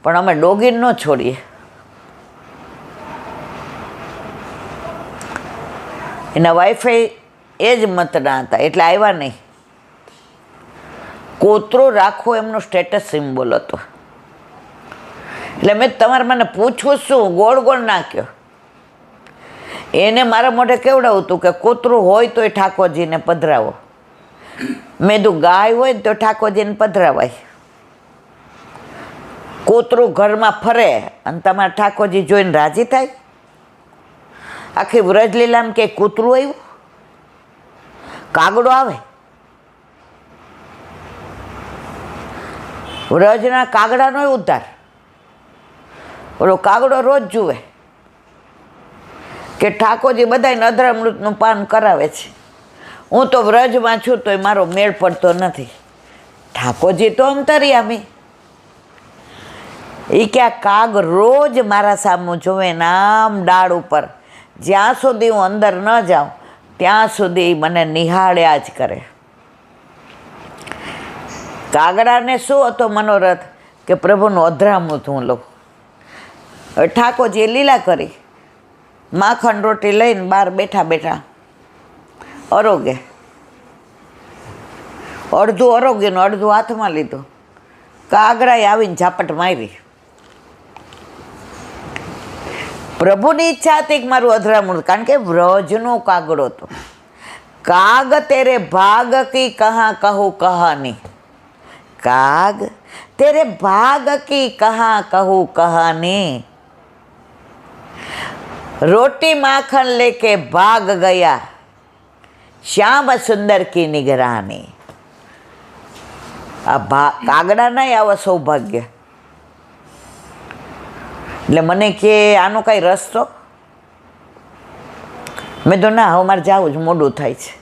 પણ અમે ડોગી ન છોડીએ. એના વાઈફાઈ એ જ મતના હતા એટલે આવ્યા નહીં. કૂતરું રાખવું એમનો સ્ટેટસ સિમ્બોલ હતો. એટલે મેં તમારે મને પૂછવું શું, ગોળ ગોળ નાખ્યો. એને મારા મોઢે કેવડાવું હતું કે કૂતરું હોય તોય ઠાકોરજીને પધરાવો. મેં તો ગાય હોય ને તો ઠાકોરજીને પધરાવાય. કૂતરું ઘરમાં ફરે અને તમારા ઠાકોરજી જોઈને રાજી થાય? આખી વ્રજલીલામાં કે કૂતરું આવ્યું, કાગડો આવે. વ્રજના કાગડાનો ઉદ્ધાર. ઓલો કાગડો રોજ જુએ કે ઠાકોરજી બધાને અધરામૃતનું પાન કરાવે છે. હું તો વ્રજમાં છું તોય મારો મેળ પડતો નથી. ઠાકોરજી તો અંતર્યામી. એ કે આ કાગ રોજ મારા સામું જોવે ને આમ ડાળ ઉપર, જ્યાં સુધી હું અંદર ન જાઉં ત્યાં સુધી મને નિહાળ્યા જ કરે. કાગડાને શું હતો મનોરથ કે પ્રભુનું અધરામૃત હું લઉં. હવે ઠાકોરજીએ લીલા કરી, માખણ રોટી લઈને બહાર બેઠા બેઠા અરોગે. અડધું અરોગ્યનું અડધું હાથમાં લીધું. કાગડાએ આવીને ઝાપટ મારી. પ્રભુની ઈચ્છા હતી કે મારું અધરામૃત, કારણ કે વ્રજનો કાગડો હતો. કાગ તેરે ભાગ કી કહાં કહું કહાની. કાગ તેરે ભાગ કી કહાં કહું કહાની. रोटी माखन लेके भाग गया श्याम सुंदर की निगरानी. આ કાગડા નહીં આવા સૌભાગ્ય. એટલે મને કે આનો કઈ રસ્તો? મેં તો ના, હવે મારે જવું જ, મોડું થાય છે.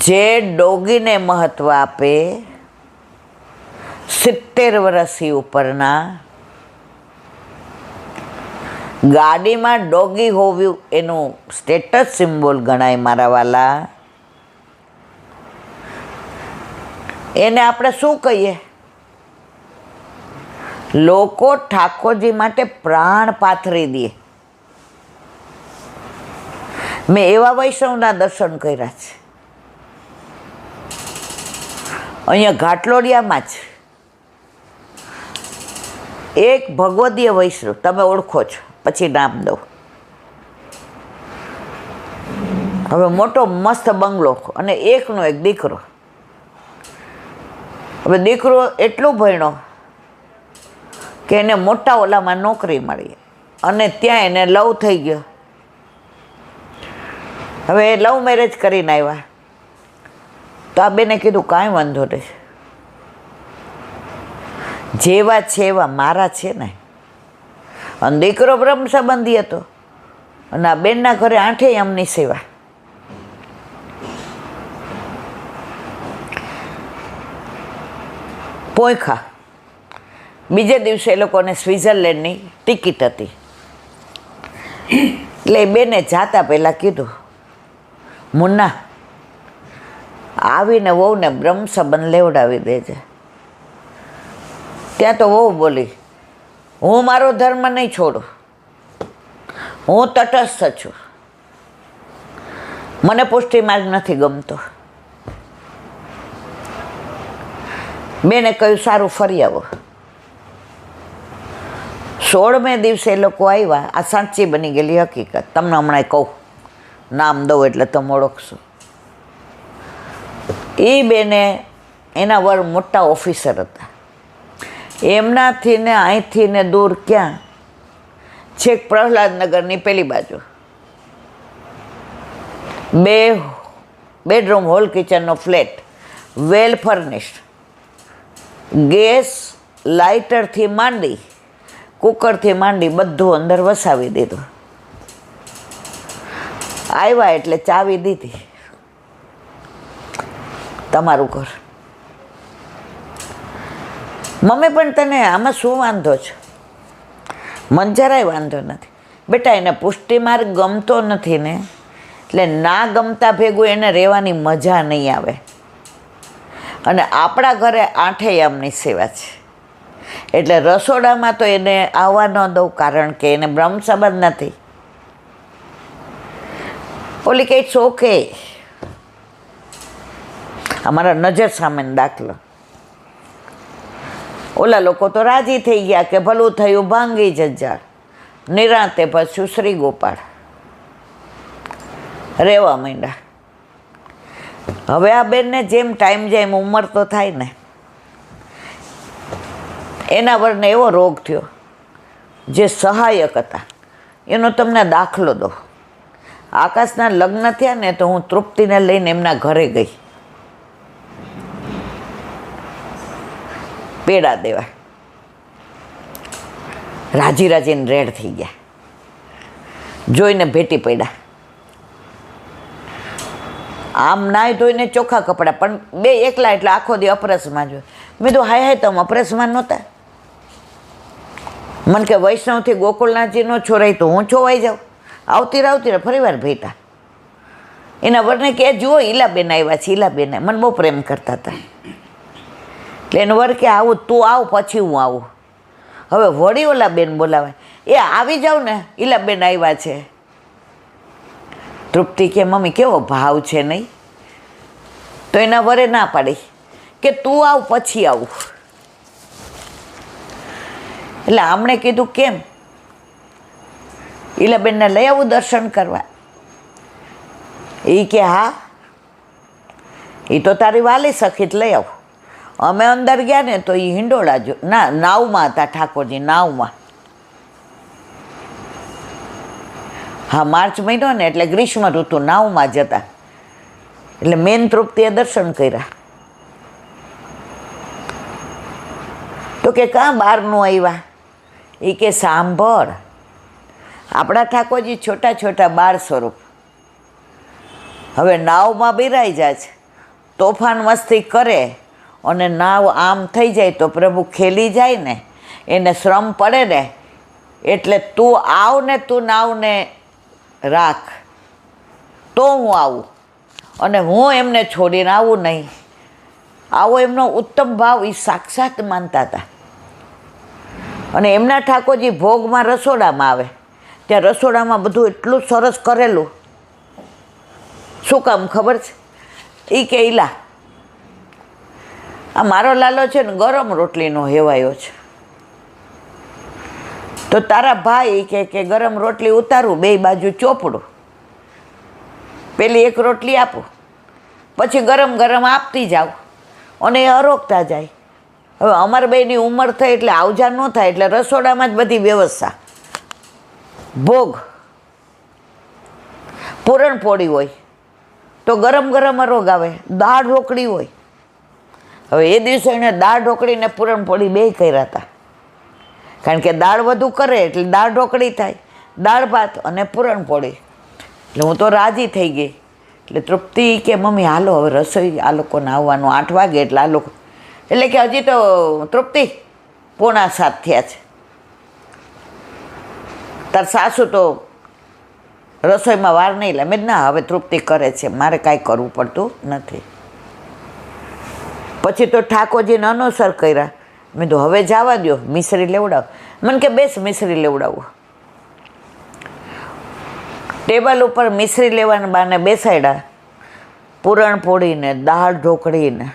જે ડોગીને મહત્વ આપે 70 વર્ષથી ઉપરના, ગાડીમાં ડોગી હોવું એનું સ્ટેટસ સિમ્બોલ ગણાય મારા વાલા. એને આપણે શું કહીએ? લોકો ઠાકોરજી માટે પ્રાણ પાથરી દે. મેં એવા વૈષ્ણવના દર્શન કર્યા છે અહીંયા ઘાટલોડિયામાં જ. એક ભગવદીય વૈષ્ણવ, તમે ઓળખો છો, પછી નામ દઉં. હવે મોટો મસ્ત બંગલો અને એકનો એક દીકરો. હવે દીકરો એટલું ભણ્યો કે એને મોટા ઓલામાં નોકરી મળી અને ત્યાં એને લવ થઈ ગયો. હવે એ લવ મેરેજ કરીને આવ્યા તો આ બેને કીધું કાંઈ વાંધો નહીં, જેવા છે એવા મારા છે ને. અને દીકરો બ્રહ્મ સંબંધી હતો અને આ બેનના ઘરે 8 એમની સેવા. પોઈખા બીજે દિવસે એ લોકોને સ્વિટ્ઝરલેન્ડની ટિકિટ હતી. એટલે બેને જાતા પહેલાં કીધું, મુન્ના આવીને વહુને બ્રહ્મ સંબંધ લેવડાવી દેજે. ત્યાં તો વહુ બોલી, હું મારો ધર્મ નહીં છોડું, હું તટસ્થ છું, મને પુષ્ટિ માર્ગ નથી ગમતો. બેને કહ્યું સારું ફરી આવો. 16મે દિવસે એ લોકો આવ્યા. આ સાચી બની ગયેલી હકીકત, તમને હમણાં કહું, નામ દઉં એટલે તમે ઓળખશો. એ બેને એના વર મોટા ઓફિસર હતા. એમનાથી ને અહીંથી ને દૂર ક્યાં, છેક પ્રહલાદનગરની પેલી બાજુ 2 બેડરૂમ હોલ કિચનનો ફ્લેટ, વેલ ફર્નિશ્ડ, ગેસ લાઇટરથી માંડી કુકરથી માંડી બધું અંદર વસાવી દીધું. આવ્યા એટલે ચાવી દીધી, તમારું ઘર. મમ્મી પણ તને આમાં શું વાંધો છે? મન જરાય વાંધો નથી બેટા, એને પુષ્ટિ માર્ગ ગમતો નથી ને, એટલે ના ગમતા ભેગું એને રહેવાની મજા નહીં આવે. અને આપણા ઘરે 8 યામની સેવા છે, એટલે રસોડામાં તો એને આવવા ન દઉં, કારણ કે એને બ્રહ્મ સંબંધ નથી. ઓલી કે ઇટ્સ ઓકે. અમારા નજર સામેનો દાખલો. ઓલા લોકો તો રાજી થઈ ગયા કે ભલું થયું ભાંગી જજાળ, નિરાંતે પછી શ્રી ગોપાળ રહેવા માંડ્યા. હવે આ બેનને જેમ ટાઈમ જાય એમ ઉંમર તો થાય ને, એના વરને એવો રોગ થયો જે સહાયક હતા. એનો તમને દાખલો દો. આકાશના લગ્ન થયા ને તો હું તૃપ્તિને લઈને એમના ઘરે ગઈ પેડા દેવા. રાજી રાજીને રેડ થઈ ગયા, જોઈને ભેટી પડ્યા. આમ નાય ધોઈને ચોખ્ખા કપડાં, પણ બે એકલા એટલે આખો દી અપરેસમાં જોયું. મેં તો હાય તમે અપરેસમાં નહોતા? મને કે વૈષ્ણવથી ગોકુલનાથજી નો છોરાય તો હું છોવાઈ જાઉં. આવતી ફરી વાર ભેટા. એના વરને કે જુઓ ઈલાબેન આવ્યા છે, ઈલાબેન મને બહુ પ્રેમ કરતા હતા. એટલે એનો વર કે આવું તું આવ પછી હું આવું. હવે વળી ઓલા બેન બોલાવે, એ આવી જાવ ને, ઈલાબેન આવ્યા છે. તૃપ્તિ કે મમ્મી કેવો ભાવ છે નહીં? તો એના વરે ના પાડી કે તું આવ પછી આવું. એટલે આમણે કીધું કેમ? ઈલાબેનને લઈ આવું દર્શન કરવા? એ કે હા, એ તો તારી વાલી સખીત લઈ આવું. અમે અંદર ગયા ને તો એ હિંડોળા જો ના નાવમાં હતા ઠાકોરજી, નાવમાં. હા, માર્ચ મહિનો ને એટલે ગ્રીષ્મ ઋતુ, નાવમાં જતા. એટલે મેન તૃપ્તિએ દર્શન કર્યા. તો કે કાં બહારનું આવ્યા? એ કે સાંભળ, આપણા ઠાકોરજી છોટા છોટા બાળ સ્વરૂપ. હવે નાવમાં બિરાઈ જાય છે, તોફાન મસ્તી કરે અને નાવ આમ થઈ જાય તો પ્રભુ ખેલી જાય ને, એને શ્રમ પડે ને, એટલે તું આવ ને, તું નાવને રાખ તો હું આવું, અને હું એમને છોડીને આવું નહીં. આવો એમનો ઉત્તમ ભાવ એ સાક્ષાત માનતા હતા. અને એમના ઠાકોરજી ભોગમાં રસોડામાં આવે, ત્યાં રસોડામાં બધું એટલું સરસ કરેલું. શું કામ ખબર છે? એ કે ઈલા, આ મારો લાલો છે ને ગરમ રોટલીનો હેવાયો છે, તો તારા ભાઈ કે ગરમ રોટલી ઉતારું, બે બાજુ ચોપડું, પેલી એક રોટલી આપું, પછી ગરમ ગરમ આપતી જાઉં અને એ અરોગતા જાય. હવે અમારા બેની ઉંમર થઈ એટલે આવજા ન થાય, એટલે રસોડામાં જ બધી વ્યવસ્થા. ભોગ પૂરણપોળી હોય તો ગરમ ગરમ અરોગ આવે, દાળ ઢોકળી હોય. હવે એ દિવસે એણે દાળ ઢોકળી ને પૂરણપોળી બે કર્યા હતા, કારણ કે દાળ વધુ કરે એટલે દાળ ઢોકળી થાય, દાળ ભાત અને પૂરણપોળી. એટલે હું તો રાજી થઈ ગઈ. એટલે તૃપ્તિ કે મમ્મી હાલો હવે રસોઈ, આ લોકોને આવવાનું 8 વાગે, એટલે આ લોકો, એટલે કે હજી તો તૃપ્તિ 6:45 થયા છે, તાર સાસુ તો રસોઈમાં વાર નહીં લે. મેં ના, હવે તૃપ્તિ કરે છે, મારે કાંઈ કરવું પડતું નથી. પછી તો ઠાકોરજીને અનુસર કર્યા. મેં તો હવે જવા દો, મિશ્રી લેવડાવ. મને કે બેસ મિશ્રી લેવડાવું. ટેબલ ઉપર મિશ્રી લેવાના બાને બેસાડ્યા, પૂરણપોળીને દાળ ઢોકળીને.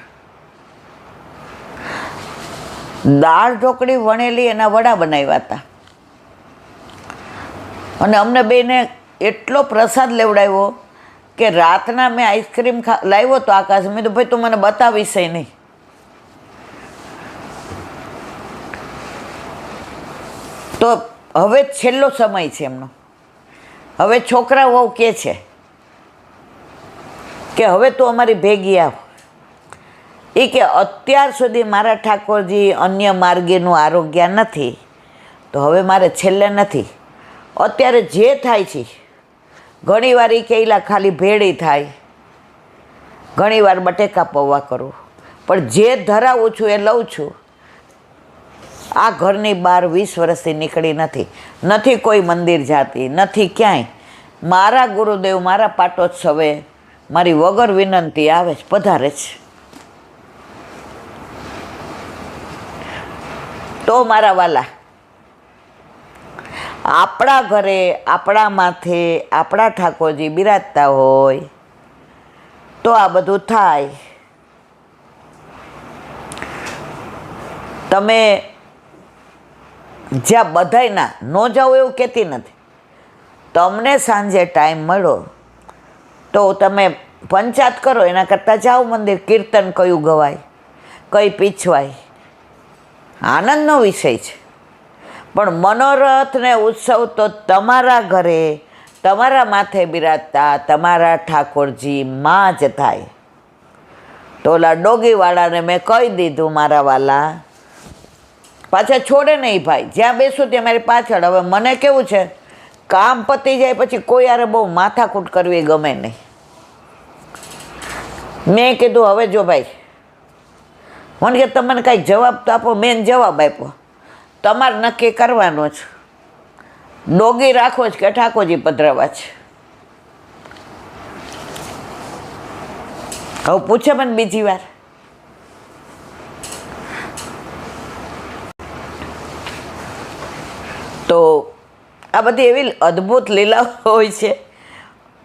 દાળ ઢોકળી વણેલી એના વડા બનાવ્યા હતા, અને અમને બેને એટલો પ્રસાદ લેવડાવ્યો કે રાતના મેં આઈસ્ક્રીમ લાવ્યો તો આકાશ, મેં તો ભાઈ તું મને બતાવીશ નહીં. તો હવે છેલ્લો સમય છે એમનો. હવે છોકરા વહુ કહે છે કે હવે તું અમારી ભેગી આવ. એ કે અત્યાર સુધી મારા ઠાકોરજી અન્ય માર્ગેનું આરોગ્ય નથી, તો હવે મારે છેલ્લે નથી. અત્યારે જે થાય છે, ઘણીવાર એ કહેલા ખાલી ભેળી થાય, ઘણીવાર બટેકા પૌવા કરું, પણ જે ધરાવું છું એ લઉં છું. આ ઘરની બહાર 20 વર્ષથી નીકળી નથી કોઈ મંદિર જાતી, નથી ક્યાંય. મારા ગુરુદેવ મારા પાટોત્સવે મારી વગર વિનંતી આવે છે, પધારે છે. તો મારા વાલા, આપણા ઘરે આપણા માથે આપણા ઠાકોરજી બિરાજતા હોય તો આ બધું થાય. તમે જ્યાં બધાયના ન જાઓ એવું કહેતી નથી, તમને સાંજે ટાઈમ મળ્યો તો તમે પંચાયત કરો, એના કરતાં જાઓ મંદિર. કીર્તન કયું ગવાય, કઈ પીછવાય, આનંદનો વિષય છે. પણ મનોરથ ને ઉત્સવ તો તમારા ઘરે તમારા માથે બિરાજતા તમારા ઠાકોરજી માં જ થાય. તો ઓલા ડોગીવાળાને મેં કહી દીધું, મારા વાલા પાછા છોડે નહીં ભાઈ, જ્યાં બેસું ત્યાં મારી પાછળ. હવે મને કેવું છે, કામ પતી જાય પછી કોઈ યારે બહુ માથાકૂટ કરવી ગમે નહીં. મેં કીધું હવે જો ભાઈ, મને કે તમને કાંઈક જવાબ તો આપો. મેં જવાબ આપ્યો, તમારે નક્કી કરવાનું છે, ડોગી રાખો છે કે ઠાકોરજી પધરાવા છે. હવે પૂછે મને બીજી વાર. તો આ બધી એવી અદ્ભુત લીલા હોય છે,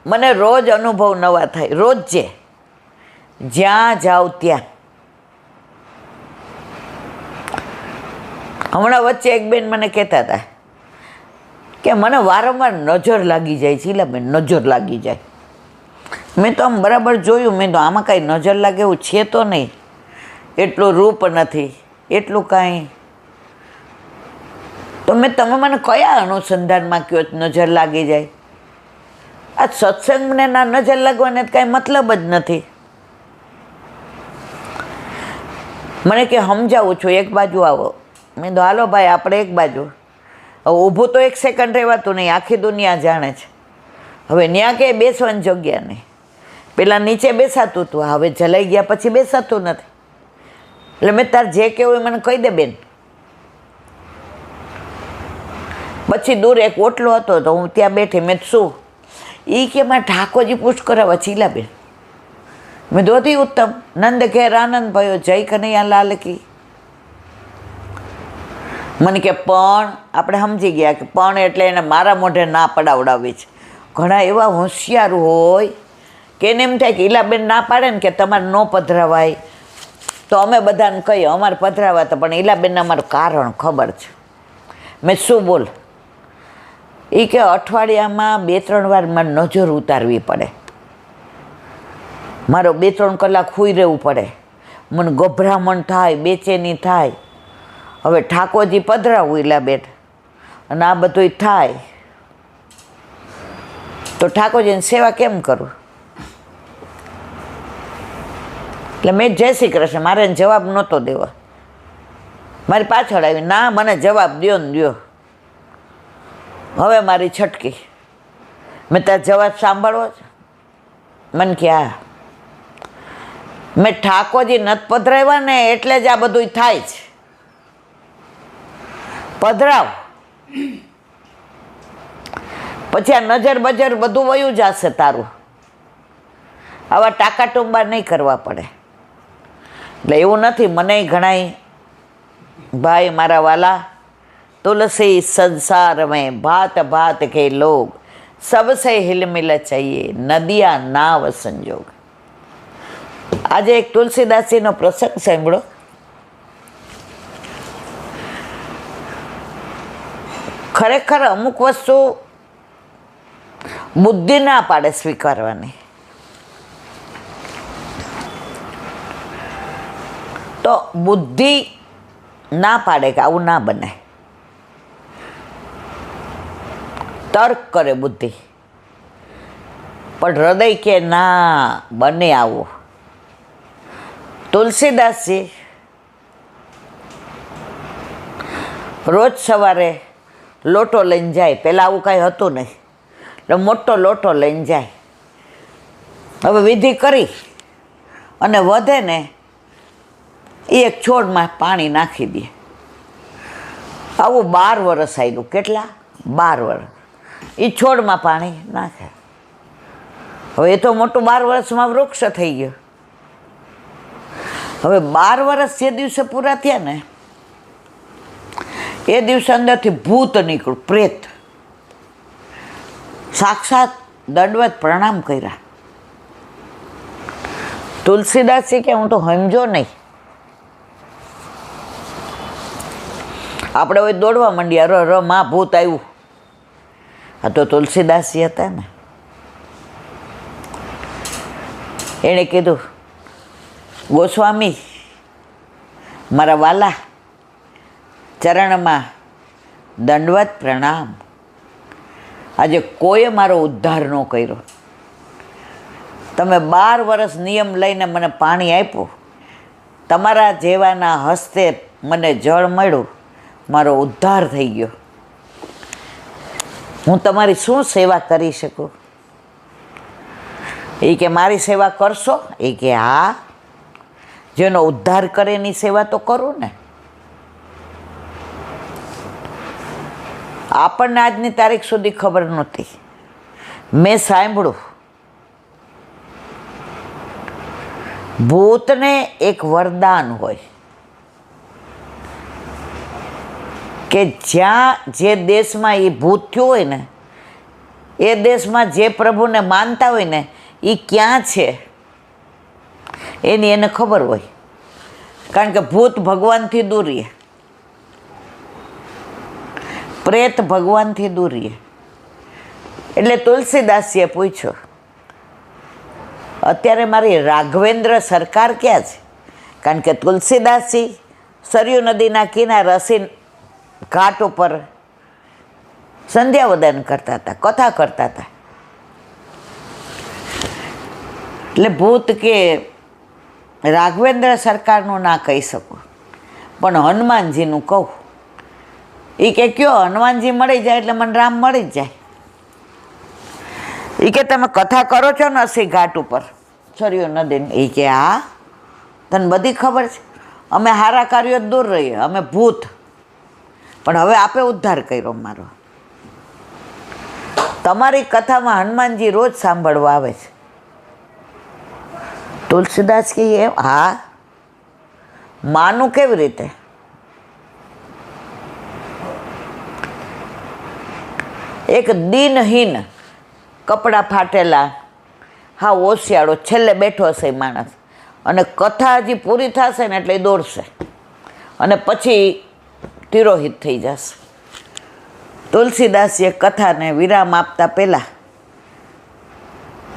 મને રોજ અનુભવ નવા થાય. રોજ જ્યાં જાઓ ત્યાં. હમણાં વચ્ચે એક બેન મને કહેતા હતા કે મને વારંવાર નજર લાગી જાય, શીલાબેન નજર લાગી જાય. મેં તો આમ બરાબર જોયું, મેં તો આમાં કાંઈ નજર લાગે એવું છે તો નહીં, એટલું રૂપ નથી, એટલું કાંઈ. તો તમે મને કયા અનુસંધાનમાં કહો નજર લાગી જાય? આ સત્સંગને ના નજર લાગવાને કાંઈ મતલબ જ નથી. મને કે સમજાવું છું, એક બાજુ આવો. મેં તો હાલો ભાઈ આપણે એક બાજુ. હવે ઊભું તો એક સેકન્ડ રહેવાતું નહીં, આખી દુનિયા જાણે છે. હવે ત્યાં કે બેસવાની જગ્યા નહીં. પહેલાં નીચે બેસાતું હતું, હવે જલાઈ ગયા પછી બેસાતું નથી. એટલે મેં તાર જે કહેવું એ મને કહી દે બેન. પછી દૂર એક ઓટલો હતો તો હું ત્યાં બેઠી. મેં શું એ કે મારે ઠાકોરજી પૂછ કરાવવા ચીલાબેન. મેં દોધી ઉત્તમ. નંદ ઘેર આનંદ ભયો, જય કનૈયા લાલ કી. મને કે પણ આપણે સમજી ગયા કે પણ એટલે એને મારા મોઢે ના પડાવડાવી છે. ઘણા એવા હોશિયાર હોય કે એને એમ થાય કે ઈલાબેન ના પાડે ને કે તમારે ન પધરાવાય તો અમે બધાને કહીએ અમારે પધરાવા. તો પણ ઈલાબેનને અમારું કારણ ખબર છે. મેં શું બોલ? એ કે અઠવાડિયામાં 2-3 વાર મારે નજર ઉતારવી પડે, મારો 2-3 કલાક સૂઈ રહેવું પડે, મને ગભરામણ થાય, બેચેની થાય. હવે ઠાકોરજી પધરાવું ઈલાબેન અને આ બધું થાય તો ઠાકોરજીની સેવા કેમ કરું? એટલે મેં જય શ્રી કૃષ્ણ, મારે જવાબ નહોતો દેવો. મારી પાછળ આવી, ના મને જવાબ દ્યો ને દ્યો. હવે મારી છટકી. મેં તાર જવાબ સાંભળવો છે? મને કે હા. મેં ઠાકોરજી નથી પધરાવ્યા ને એટલે જ આ બધું થાય છે. પધરાવ પછી આ નજર બજર બધું વયું જશે તારું. આવા ટાંકા ટુંબા નહીં કરવા પડે. એટલે એવું નથી. મને ઘણાય ભાઈ મારા વાલા, तुलसी संसार में भात भात के लोग सबसे हिल मिल चाहिए, नदिया नाव संजोग. આજે એક તુલસીદાસજીનો પ્રસંગ સાંભળો. ખરેખર અમુક વસ્તુ બુદ્ધિ ના પાડે સ્વીકારવાની, બુદ્ધિ ના પાડે કે આવું ના બને, તર્ક કરે બુદ્ધિ, પણ હૃદય કે ના બને આવું. તુલસીદાસજી રોજ સવારે લોટો લઈને જાય. પહેલાં આવું કાંઈ હતું નહીં, એટલે મોટો લોટો લઈને જાય. હવે વિધિ કરી અને વધે ને એ એક છોડમાં પાણી નાખી દે. આવું 12 વર્ષ આવ્યું. કેટલા? 12 વર્ષ. એ છોડમાં પાણી નાખે. હવે એ તો મોટું 12 વર્ષમાં વૃક્ષ થઈ ગયો. હવે 12 વર્ષ જે દિવસે પૂરા થયા ને એ દિવસે અંદરથી ભૂત નીકળ્યું, પ્રેત. સાક્ષાત દંડવત પ્રણામ કર્યા. તુલસીદાસજી કે હું તો સમજો નહીં. આપણે હવે દોડવા માંડ્યા, ર માં ભૂત આવ્યું. આ તો તુલસીદાસજી હતા ને. એણે કીધું, ગોસ્વામી મારા વાલા, ચરણમાં દંડવત પ્રણામ. આજે કોઈએ મારો ઉદ્ધાર ન કર્યો. તમે 12 વર્ષ નિયમ લઈને મને પાણી આપ્યું, તમારા જેવાના હસ્તે મને જળ મળ્યું, મારો ઉદ્ધાર થઈ ગયો. હું તમારી શું સેવા કરી શકું? એ કે મારી સેવા કરશો? એ કે હા, જેનો ઉદ્ધાર કરે એની સેવા તો કરું ને. આપણને આજની તારીખ સુધી ખબર નહોતી. મેં સાંભળ્યું ભૂતને એક વરદાન હોય કે જ્યાં જે દેશમાં એ ભૂત થયું હોય ને એ દેશમાં જે પ્રભુને માનતા હોય ને એ ક્યાં છે એની એને ખબર હોય. કારણ કે ભૂત ભગવાનથી દૂર રહે, પ્રેત ભગવાનથી દૂર રહે. એટલે તુલસીદાસજીએ પૂછ્યું, અત્યારે મારી રાઘવેન્દ્ર સરકાર ક્યાં છે? કારણ કે તુલસીદાસજી સરયુ નદીના કિનારે રસી ઘાટ ઉપર સંધ્યાવદન કરતા હતા, કથા કરતા હતા. એટલે ભૂત કે રાઘવેન્દ્ર સરકારનું ના કહી શકું, પણ હનુમાનજીનું કહું. એ કે કયો? હનુમાનજી મળી જાય એટલે મને રામ મળી જ જાય. એ કે તમે કથા કરો છો ને અસી ઘાટ ઉપર સરયુ નદીની? એ કે હા, તને બધી ખબર છે. અમે સારા કાર્યો દૂર રહીએ, અમે ભૂત, પણ હવે આપે ઉદ્ધાર કર્યો મારો. તમારી કથામાં હનુમાનજી રોજ સાંભળવા આવે છે. તુલસીદાસ કે હા, માનું કેવી રીતે? એક દિનહીન, કપડાં ફાટેલા, હા ઓશિયાળો છેલ્લે બેઠો હશે માણસ, અને કથા હજી પૂરી થશે ને એટલે દોડશે અને પછી તિરોહિત થઈ જશે. તુલસીદાસજીએ કથાને વિરામ આપતા પહેલાં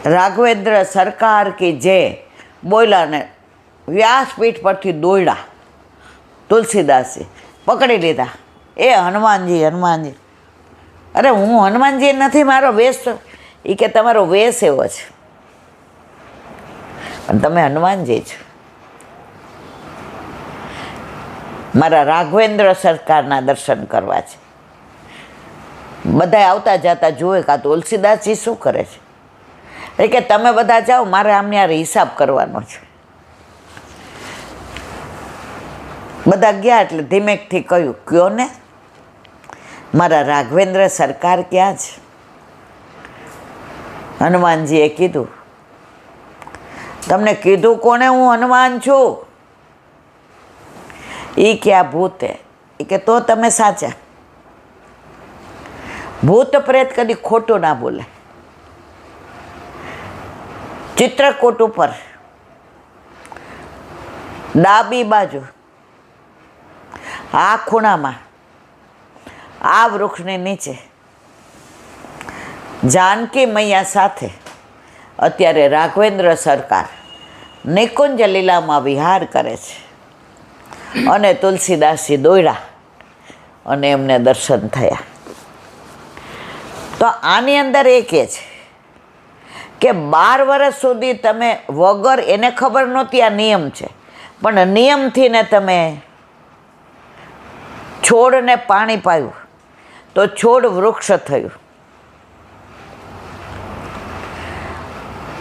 રાઘવેન્દ્ર સરકાર કે જે બોલ્યા ને વ્યાસપીઠ પરથી દોડ્યા. તુલસીદાસજી પકડી લીધા. એ હનુમાનજી, હનુમાનજી. અરે હું હનુમાનજી નથી, મારો વેશ. એ કે તમારો વેશ એવો છે, પણ તમે હનુમાનજી છો. મારા રાઘવેન્દ્ર સરકારના દર્શન કરવા છે. બધા આવતા જતા જુએ કે આ તુલસીદાસજી શું કરે છે. એ કે તમે બધા જાઓ, મારે આમને યાર હિસાબ કરવાનો છે. બધા ગયા એટલે ધીમેકથી કહ્યું, કયો ને મારા રાઘવેન્દ્ર સરકાર ક્યાં છે? હનુમાનજીએ કીધું, તમને કીધું કોને હું હનુમાન છું? એ કે આ ભૂતે. એ કે તો તમે સાચા. ભૂત પ્રેત કદી ખોટું ના બોલે. ચિત્રકૂટ ઉપર ડાબી બાજુ આ ખૂણામાં આ વૃક્ષની નીચે જાનકી મૈયા સાથે અત્યારે રાઘવેન્દ્ર સરકાર નિકુંજ લીલામાં વિહાર કરે છે. અને તુલસીદાસજી દોડ્યા અને એમને દર્શન થયા. તો આની અંદર એ કહે છે કે 12 વર્ષ સુધી તમે વગર, એને ખબર નહોતી આ નિયમ છે, પણ નિયમથી ને તમે છોડને પાણી પાયું તો છોડ વૃક્ષ થયું.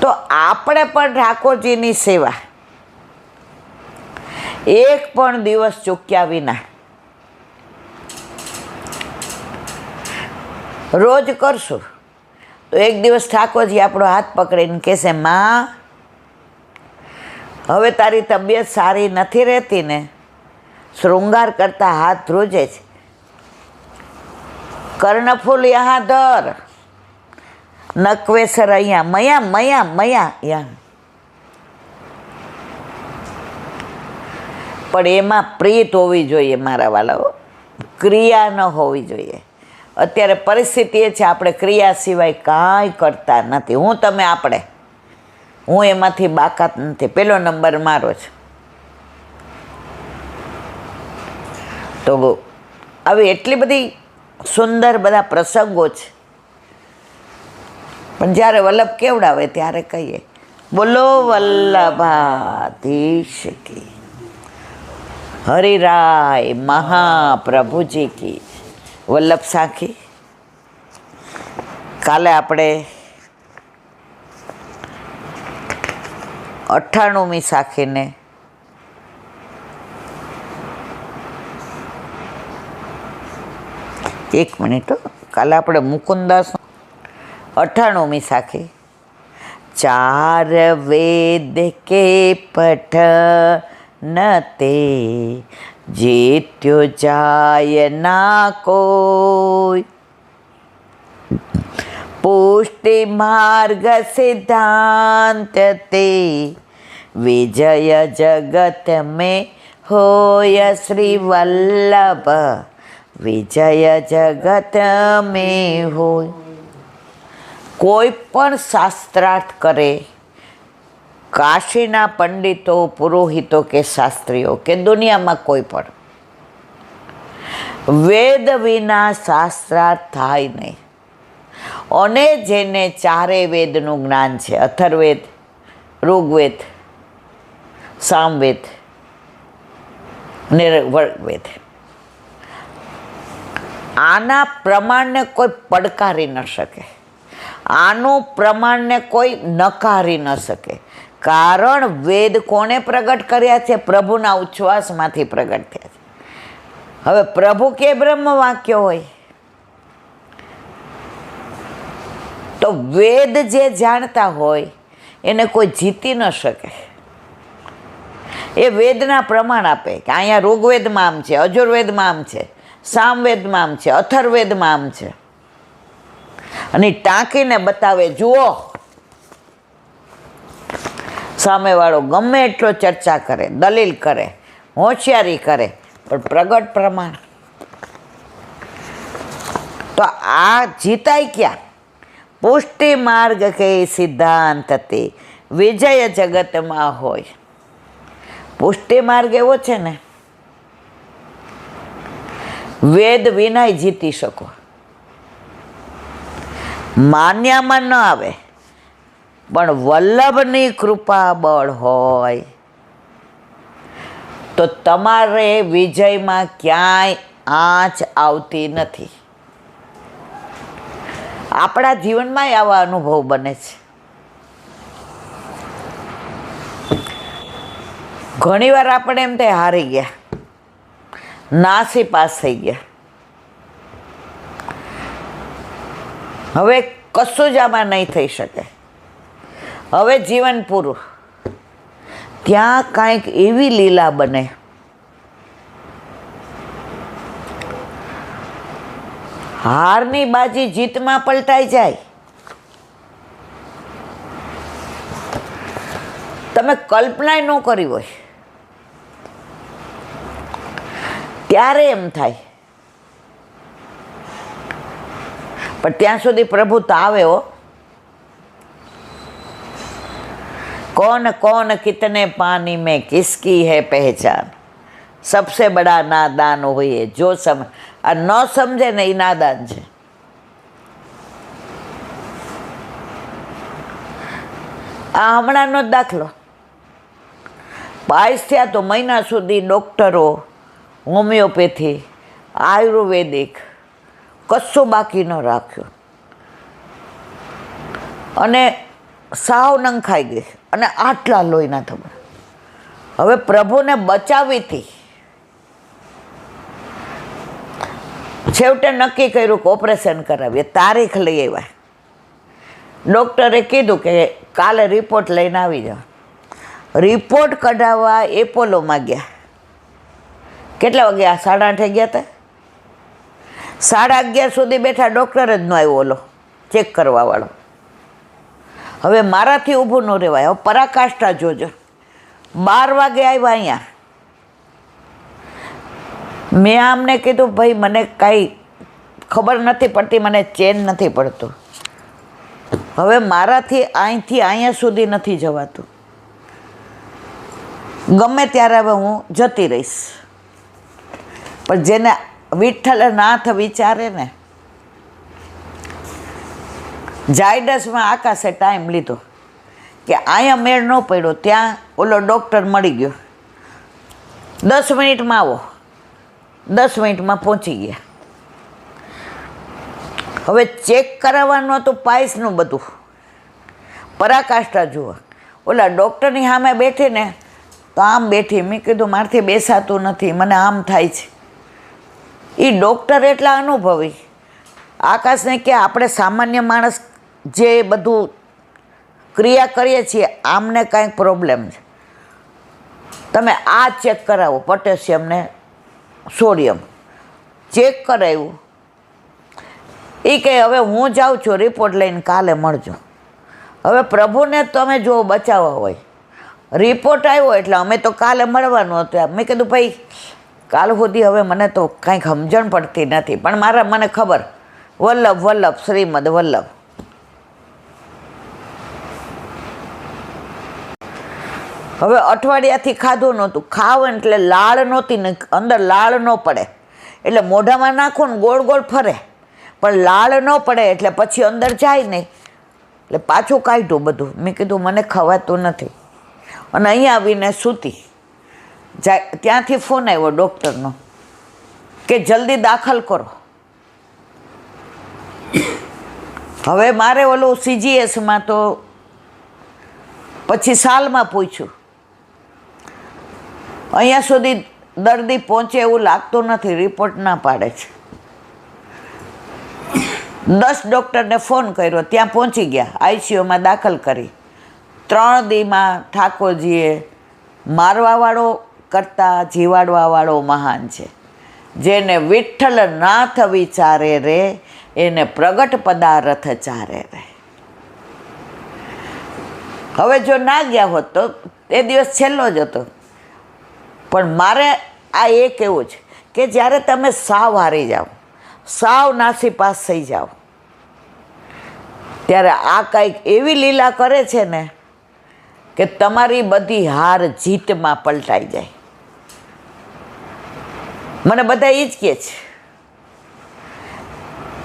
તો આપણે પણ ઠાકોરજીની સેવા એક પણ દિવસ ચૂક્યા વિના રોજ કરશું તો એક દિવસ ઠાકોરજી આપણો હાથ પકડીને કહેશે, માં હવે તારી તબિયત સારી નથી રહેતી ને, શૃંગાર કરતા હાથ ધ્રુજે છે, કર્ણફૂલ યહાં ધર, નકવેસર અહીંયા, મયા મયા મયા યાં. પણ એમાં પ્રીત હોવી જોઈએ મારા વાલાઓ, ક્રિયા ન હોવી જોઈએ. અત્યારે પરિસ્થિતિ એ છે, આપણે ક્રિયા સિવાય કાંઈ કરતા નથી. હું એમાંથી બાકાત નથી. પહેલો નંબર મારો છે. તો આવી એટલી બધી સુંદર બધા પ્રસંગો છે, પણ જ્યારે વલ્લભ કેવડાવે ત્યારે કહીએ બોલો વલ્લભાધીશ કી, હરિરાય મહાપ્રભુજી કી. વલ્લભ સાખી કાલે આપણે 98મી સાખીને એક મિનિટ, કાલે આપણે મુકુંદાસ 98મી સાખી. 4 વેદ કે પઠન તે જીત્યો જાય ના કોઈ, પુષ્ટિ માર્ગ સિદ્ધાંત તે વિજય જગત મેં હોય શ્રી વલ્લભ, વિજય જગત મેં હોય. કોઈ પણ શાસ્ત્રાર્થ કરે, કાશીના પંડિતો, પુરોહિતો કે શાસ્ત્રીઓ કે દુનિયામાં કોઈ પણ, વેદ વિના શાસ્ત્રાર્થ થાય નહીં. અને જેને 4 વેદનું જ્ઞાન છે, અથર્વવેદ, ઋગ્વેદ, સામવેદ ને ઋગ્વેદ, આના પ્રમાણને કોઈ પડકારી ન શકે, આનું પ્રમાણને કોઈ નકારી ન શકે. કારણ વેદ કોણે પ્રગટ કર્યા છે? પ્રભુના ઉચ્છ્વાસમાંથી પ્રગટ થયા છે. હવે પ્રભુ કે બ્રહ્મ વાક્ય હોય તો વેદ જે જાણતા હોય એને કોઈ જીતી ન શકે. એ વેદના પ્રમાણ આપે કે અહીંયા ઋગ્વેદમાં આમ છે, અજુર્વેદમાં આમ છે, સામવેદમાં આમ છે, અથર્વવેદમાં આમ છે, અને ટાંકીને બતાવે. જુઓ, સામેવાળો ગમે એટલો ચર્ચા કરે, દલીલ કરે, હોશિયારી કરે, પણ પ્રગટ પ્રમાણ. તો આ જીતાય ક્યાં? પુષ્ટિ માર્ગ કે સિદ્ધાંત તે વિજય જગતમાં હોય. પુષ્ટિ માર્ગ એવો છે ને, વેદ વિનાય જીતી શકો. માન્યામાં ન આવે, પણ વલ્લભની કૃપા બળ હોય તો તમારે વિજયમાં ક્યાંય આંચ આવતી નથી. આપણા જીવનમાં આવા અનુભવ બને છે. ઘણીવાર આપણે એમ થાય હારી ગયા, નાસી પાસ થઈ ગયા, હવે કશું જ આમાં નહીં થઈ શકે, હવે જીવન પૂરું. ત્યાં કાંઈક એવી લીલા બને, હારની બાજી જીતમાં પલટાઈ જાય. તમે કલ્પના ન કરી હોય ત્યારે એમ થાય. પણ ત્યાં સુધી પ્રભુ તો આવે હો. कौन कौन कितने पानी में किसकी है पहचान, સબસે બડા નાદાન હોય જો આ ન સમજે ને એ નાદાન છે. આ હમણાંનો જ દાખલો. પાસ થયા તો મહિના સુધી ડૉક્ટરો, હોમિયોપેથી, આયુર્વેદિક કશું બાકી ન રાખ્યું અને સાવ નંખાઈ ગઈ અને આટલા લોહીના ધબા. હવે પ્રભુને બચાવી હતી. છેવટે નક્કી કર્યું કે ઓપરેશન કરાવીએ. તારીખ લઈ આવ્યા. ડૉક્ટરે કીધું કે કાલે રિપોર્ટ લઈને આવી જાઓ. રિપોર્ટ કઢાવવા એપોલોમાં ગયા. કેટલા વાગે? 8:30 ગયા હતા. 11:30 સુધી બેઠા. ડૉક્ટર જ ન આવ્યો ઓલો ચેક કરવાવાળો. હવે મારાથી ઊભું ન રહેવાય. હવે પરાકાષ્ઠા જોજો. 12 વાગે આવ્યા અહીંયા. મેં આમને કીધું ભાઈ મને કાંઈ ખબર નથી પડતી, મને ચેન નથી પડતું. હવે મારાથી અહીંથી અહીંયા સુધી નથી જવાતું. ગમે ત્યારે હવે હું જતી રહીશ. પણ જેને વિઠ્ઠલનાથ વિચારે ને, ઝાયડસમાં આકાશે ટાઈમ લીધો કે અહીંયા મેળ ન પડ્યો, ત્યાં ઓલો ડૉક્ટર મળી ગયો. 10 મિનિટમાં આવો. 10 મિનિટમાં પહોંચી ગયા. હવે ચેક કરાવવાનું હતું પાઇસનું બધું. પરાકાષ્ઠા જુઓ. ઓલા ડૉક્ટરની સામે બેઠીને તો આમ બેઠી. મેં કીધું મારથી બેસાતું નથી, મને આમ થાય છે. એ ડૉક્ટર એટલા અનુભવી. આકાશને કે આપણે સામાન્ય માણસ જે બધું ક્રિયા કરીએ છીએ, આમને કાંઈક પ્રોબ્લેમ છે, તમે આ ચેક કરાવો. પોટેશિયમ ને સોડિયમ ચેક કરાવ્યું. એ કહે હવે હું જાઉં છું, રિપોર્ટ લઈને કાલે મળજો. હવે પ્રભુને તમે જો બચાવવા હોય, રિપોર્ટ આવ્યો એટલે અમે તો કાલે મળવાનું હતું. મેં કીધું ભાઈ કાલ સુધી હવે મને તો કાંઈક સમજણ પડતી નથી, પણ મને ખબર વલ્લભ વલ્લભ શ્રીમદ વલ્લભ. હવે અઠવાડિયાથી ખાધું નહોતું. ખાવ એટલે લાળ નહોતી ને, અંદર લાળ ન પડે એટલે મોઢામાં નાખો ને ગોળ ગોળ ફરે, પણ લાળ ન પડે એટલે પછી અંદર જાય નહીં. એટલે પાછું કાઢ્યું બધું. મેં કીધું મને ખવાતું નથી. અને અહીંયા આવીને સૂતી. ત્યાંથી ફોન આવ્યો ડૉક્ટરનો કે જલ્દી દાખલ કરો. હવે મારે ઓલું CGSમાં તો પછી સાલમાં પૂછ્યું. અહીંયા સુધી દર્દી પહોંચે એવું લાગતું નથી. રિપોર્ટ ના પાડે છે. 10 ડૉક્ટરને ફોન કર્યો, ત્યાં પહોંચી ગયા. ICUમાં દાખલ કરી. 3 દીમાં ઠાકોરજીએ મારવાવાળો કરતાં જીવાડવાવાળો મહાન છે. જેને વિઠ્ઠલ નાથ વિચારે રે, એને પ્રગટ પદાર્થ ચારે રે. હવે જો ના ગયા હોત તો એ દિવસ છેલ્લો જ હતો. પણ મારે આ એ કહેવું છે કે જ્યારે તમે સાવ હારી જાઓ, સાવ નાસીપાસ થઈ જાઓ, ત્યારે આ કંઈક એવી લીલા કરે છે ને કે તમારી બધી હાર જીતમાં પલટાઈ જાય. મને બધા એ જ કહે છે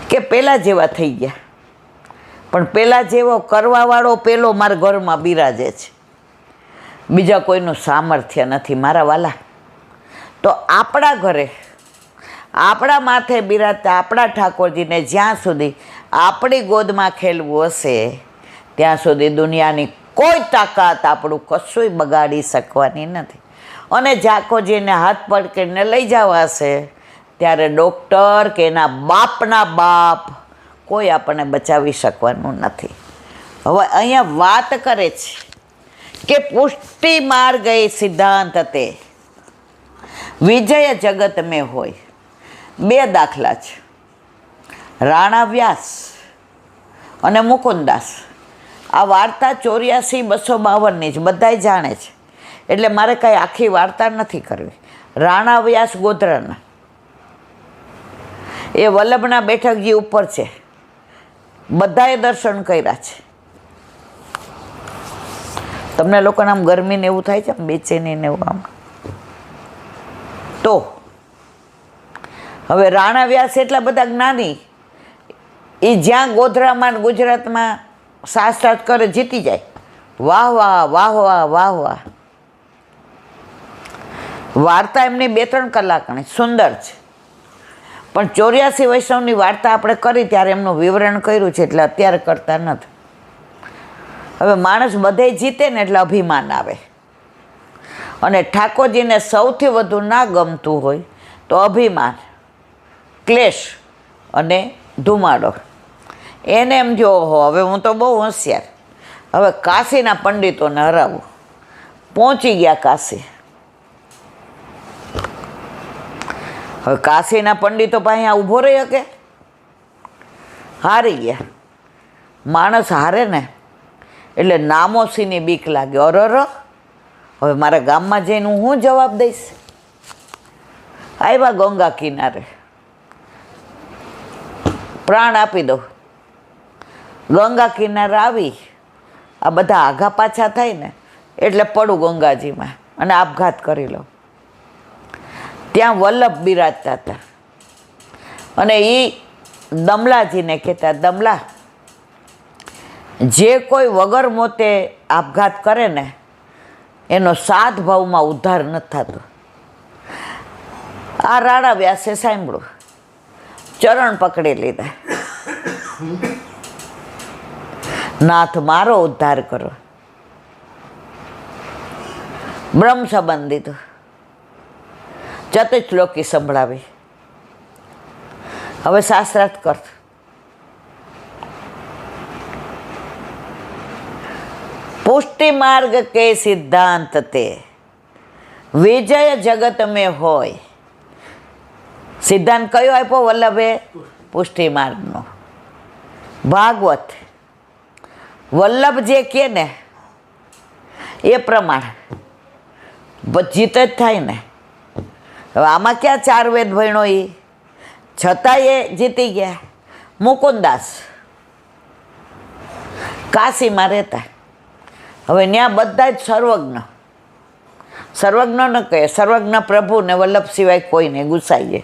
કે પહેલાં જેવા થઈ ગયા, પણ પહેલાં જેવો કરવાવાળો પેલો મારા ઘરમાં બિરાજે છે. બીજા કોઈનું સામર્થ્ય નથી મારા વાલા. તો આપણા ઘરે, આપણા માથે બિરાજતા આપણા ઠાકોરજીને જ્યાં સુધી આપણી ગોદમાં ખેલવું હશે, ત્યાં સુધી દુનિયાની કોઈ તાકાત આપણું કશુંય બગાડી શકવાની નથી. અને ઠાકોરજીને હાથ પકડીને લઈ જવા હશે, ત્યારે ડૉક્ટર કે એના બાપના બાપ કોઈ આપણને બચાવી શકવાનું નથી. હવે અહીંયા વાત કરે છે કે પુષ્ટિ માર્ગ એ સિદ્ધાંત તે વિજય જગત મેં હોય. 2 દાખલા છે, રાણા વ્યાસ અને મુકુંદાસ. આ વાર્તા 84-252ની જ બધાય જાણે છે, એટલે મારે કાંઈ આખી વાર્તા નથી કરવી. રાણા વ્યાસ ગોધરાના, એ વલ્લભના બેઠકજી ઉપર છે. બધાએ દર્શન કર્યા છે. તમને લોકોને આમ ગરમીને એવું થાય છે, બેચેની ને એવું આમ તો હવે રાણા વ્યાસ એટલા બધા જ્ઞાની, એ જ્યાં ગોધરામાં ગુજરાતમાં શાસ્ત્રાર્થ કરે જીતી જાય. વાહ વાહ વાહ વાહ વાહ વાહ. વાર્તા એમની 2-3 કલાકની સુંદર છે, પણ 84 વૈષ્ણવની વાર્તા આપણે કરી ત્યારે એમનું વિવરણ કર્યું છે, એટલે અત્યારે કરતા નથી. હવે માણસ બધે જીતે ને એટલે અભિમાન આવે, અને ઠાકોરજીને સૌથી વધુ ના ગમતું હોય તો અભિમાન, ક્લેશ અને ધુમાડો. એને એમ જો હવે હું તો બહુ હોશિયાર, હવે કાશીના પંડિતોને હરાવું. પહોંચી ગયા કાશી. હવે કાશીના પંડિતો પાસે અહીંયા ઊભો રહી શકે? હારી ગયા. માણસ હારે ને એટલે નામોસીની બીક લાગે. અરર, હવે મારા ગામમાં જઈને હું જવાબ દઈશ? આવ્યા ગંગા કિનારે, પ્રાણ આપી દો. ગંગા કિનારે આવી, આ બધા આઘા પાછા થાય ને એટલે પડું ગંગાજીમાં અને આપઘાત કરી લો. ત્યાં વલ્લભ બિરાજતા હતા, અને એ દમલાજીને કહેતા, દમલા, જે કોઈ વગર મોતે આપઘાત કરે ને એનો 7 ભાવમાં ઉદ્ધાર નથી થતો. આ રાણા વ્યાસે સાંભળ્યું, ચરણ પકડી લીધા. નાથ મારો ઉદ્ધાર કરો. બ્રહ્મ સંબંધ દીધો, ચતુશ્લોકી સંભળાવી. હવે શાસ્ત્રાર્થ કર. પુષ્ટિ માર્ગ કે સિદ્ધાંત તે વિજય જગત મેં હોય. સિદ્ધાંત કયો આપ્યો વલ્લભે? પુષ્ટિ માર્ગનો. ભાગવત વલ્લભ જે કહે ને એ પ્રમાણે જીત જ થાય ને. હવે આમાં ક્યાં 4 વેદ ભણ્યો એ, છતાં એ જીતી ગયા. મુકુંદાસ કાશીમાં રહેતા, હવે ત્યાં બધા જ સર્વજ્ઞ. સર્વજ્ઞ ન કહે, સર્વજ્ઞ પ્રભુ ને વલ્લભ સિવાય કોઈને ગુસાઈએ.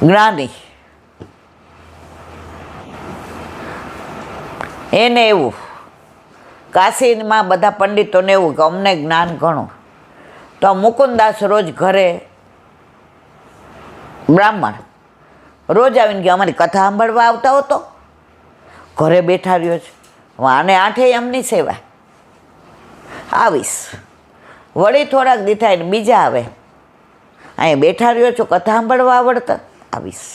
જ્ઞાની એને એવું, કાશીમાં બધા પંડિતોને એવું કે અમને જ્ઞાન ઘણું. તો મુકુંદાસ રોજ ઘરે, બ્રાહ્મણ રોજ આવીને કે અમારી કથા સાંભળવા આવતા હો, તો ઘરે બેઠા રહ્યો છે, આને 8 એમની સેવા. આવીશ, વળી થોડાક દી થાય ને બીજા આવે, અહીંયા બેઠા રહ્યો છો, કથા સાંભળવા આવડતા? આવીશ.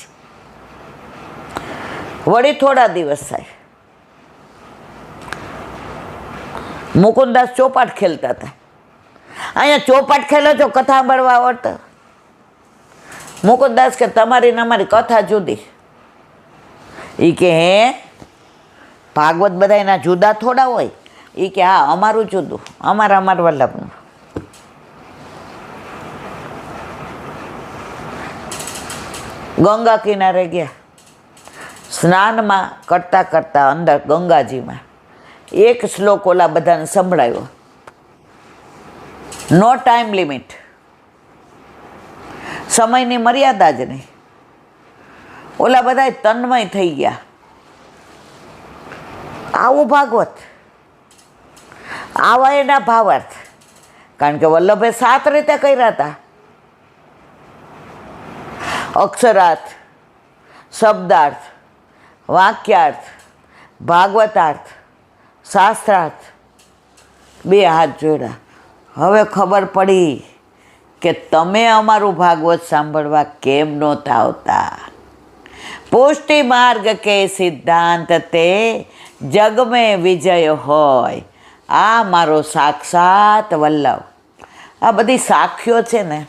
વળી થોડા દિવસ થાય, મુકુંદાસ ચોપાટ ખેલતા હતા. અહીંયા ચોપાટ ખેલો છો, કથા સાંભળવા આવડતા? મુકુંદાસ કે તમારી ને અમારી કથા જુદી. એ કે હે, ભાગવત બધા એના જુદા થોડા હોય? એ કે હા, અમારું જુદું, અમારા વલ્લભનું. ગંગા કિનારે ગયા, સ્નાનમાં કરતાં કરતાં અંદર ગંગાજીમાં એક શ્લોક ઓલા બધાને સંભળાયો. નો ટાઈમ લિમિટ, સમયની મર્યાદા જ નહીં. ઓલા બધા તન્મય થઈ ગયા. આવું ભાગવત, આવા એના ભાવાર્થ. કારણ કે વલ્લભે 7 રીતે કર્યા હતા: અક્ષરાર્થ, શબ્દાર્થ, વાક્યાર્થ, ભાગવતાર્થ, શાસ્ત્રાર્થ. 2 હાથ જોડ્યા. હવે ખબર પડી કે તમે અમારું ભાગવત સાંભળવા કેમ નહોતા આવતા. પુષ્ટિ માર્ગ કે સિદ્ધાંત તે જગ મેં વિજય હોય. આ મારો સાક્ષાત વલ્લભ. આ બધી સાખીઓ છે ને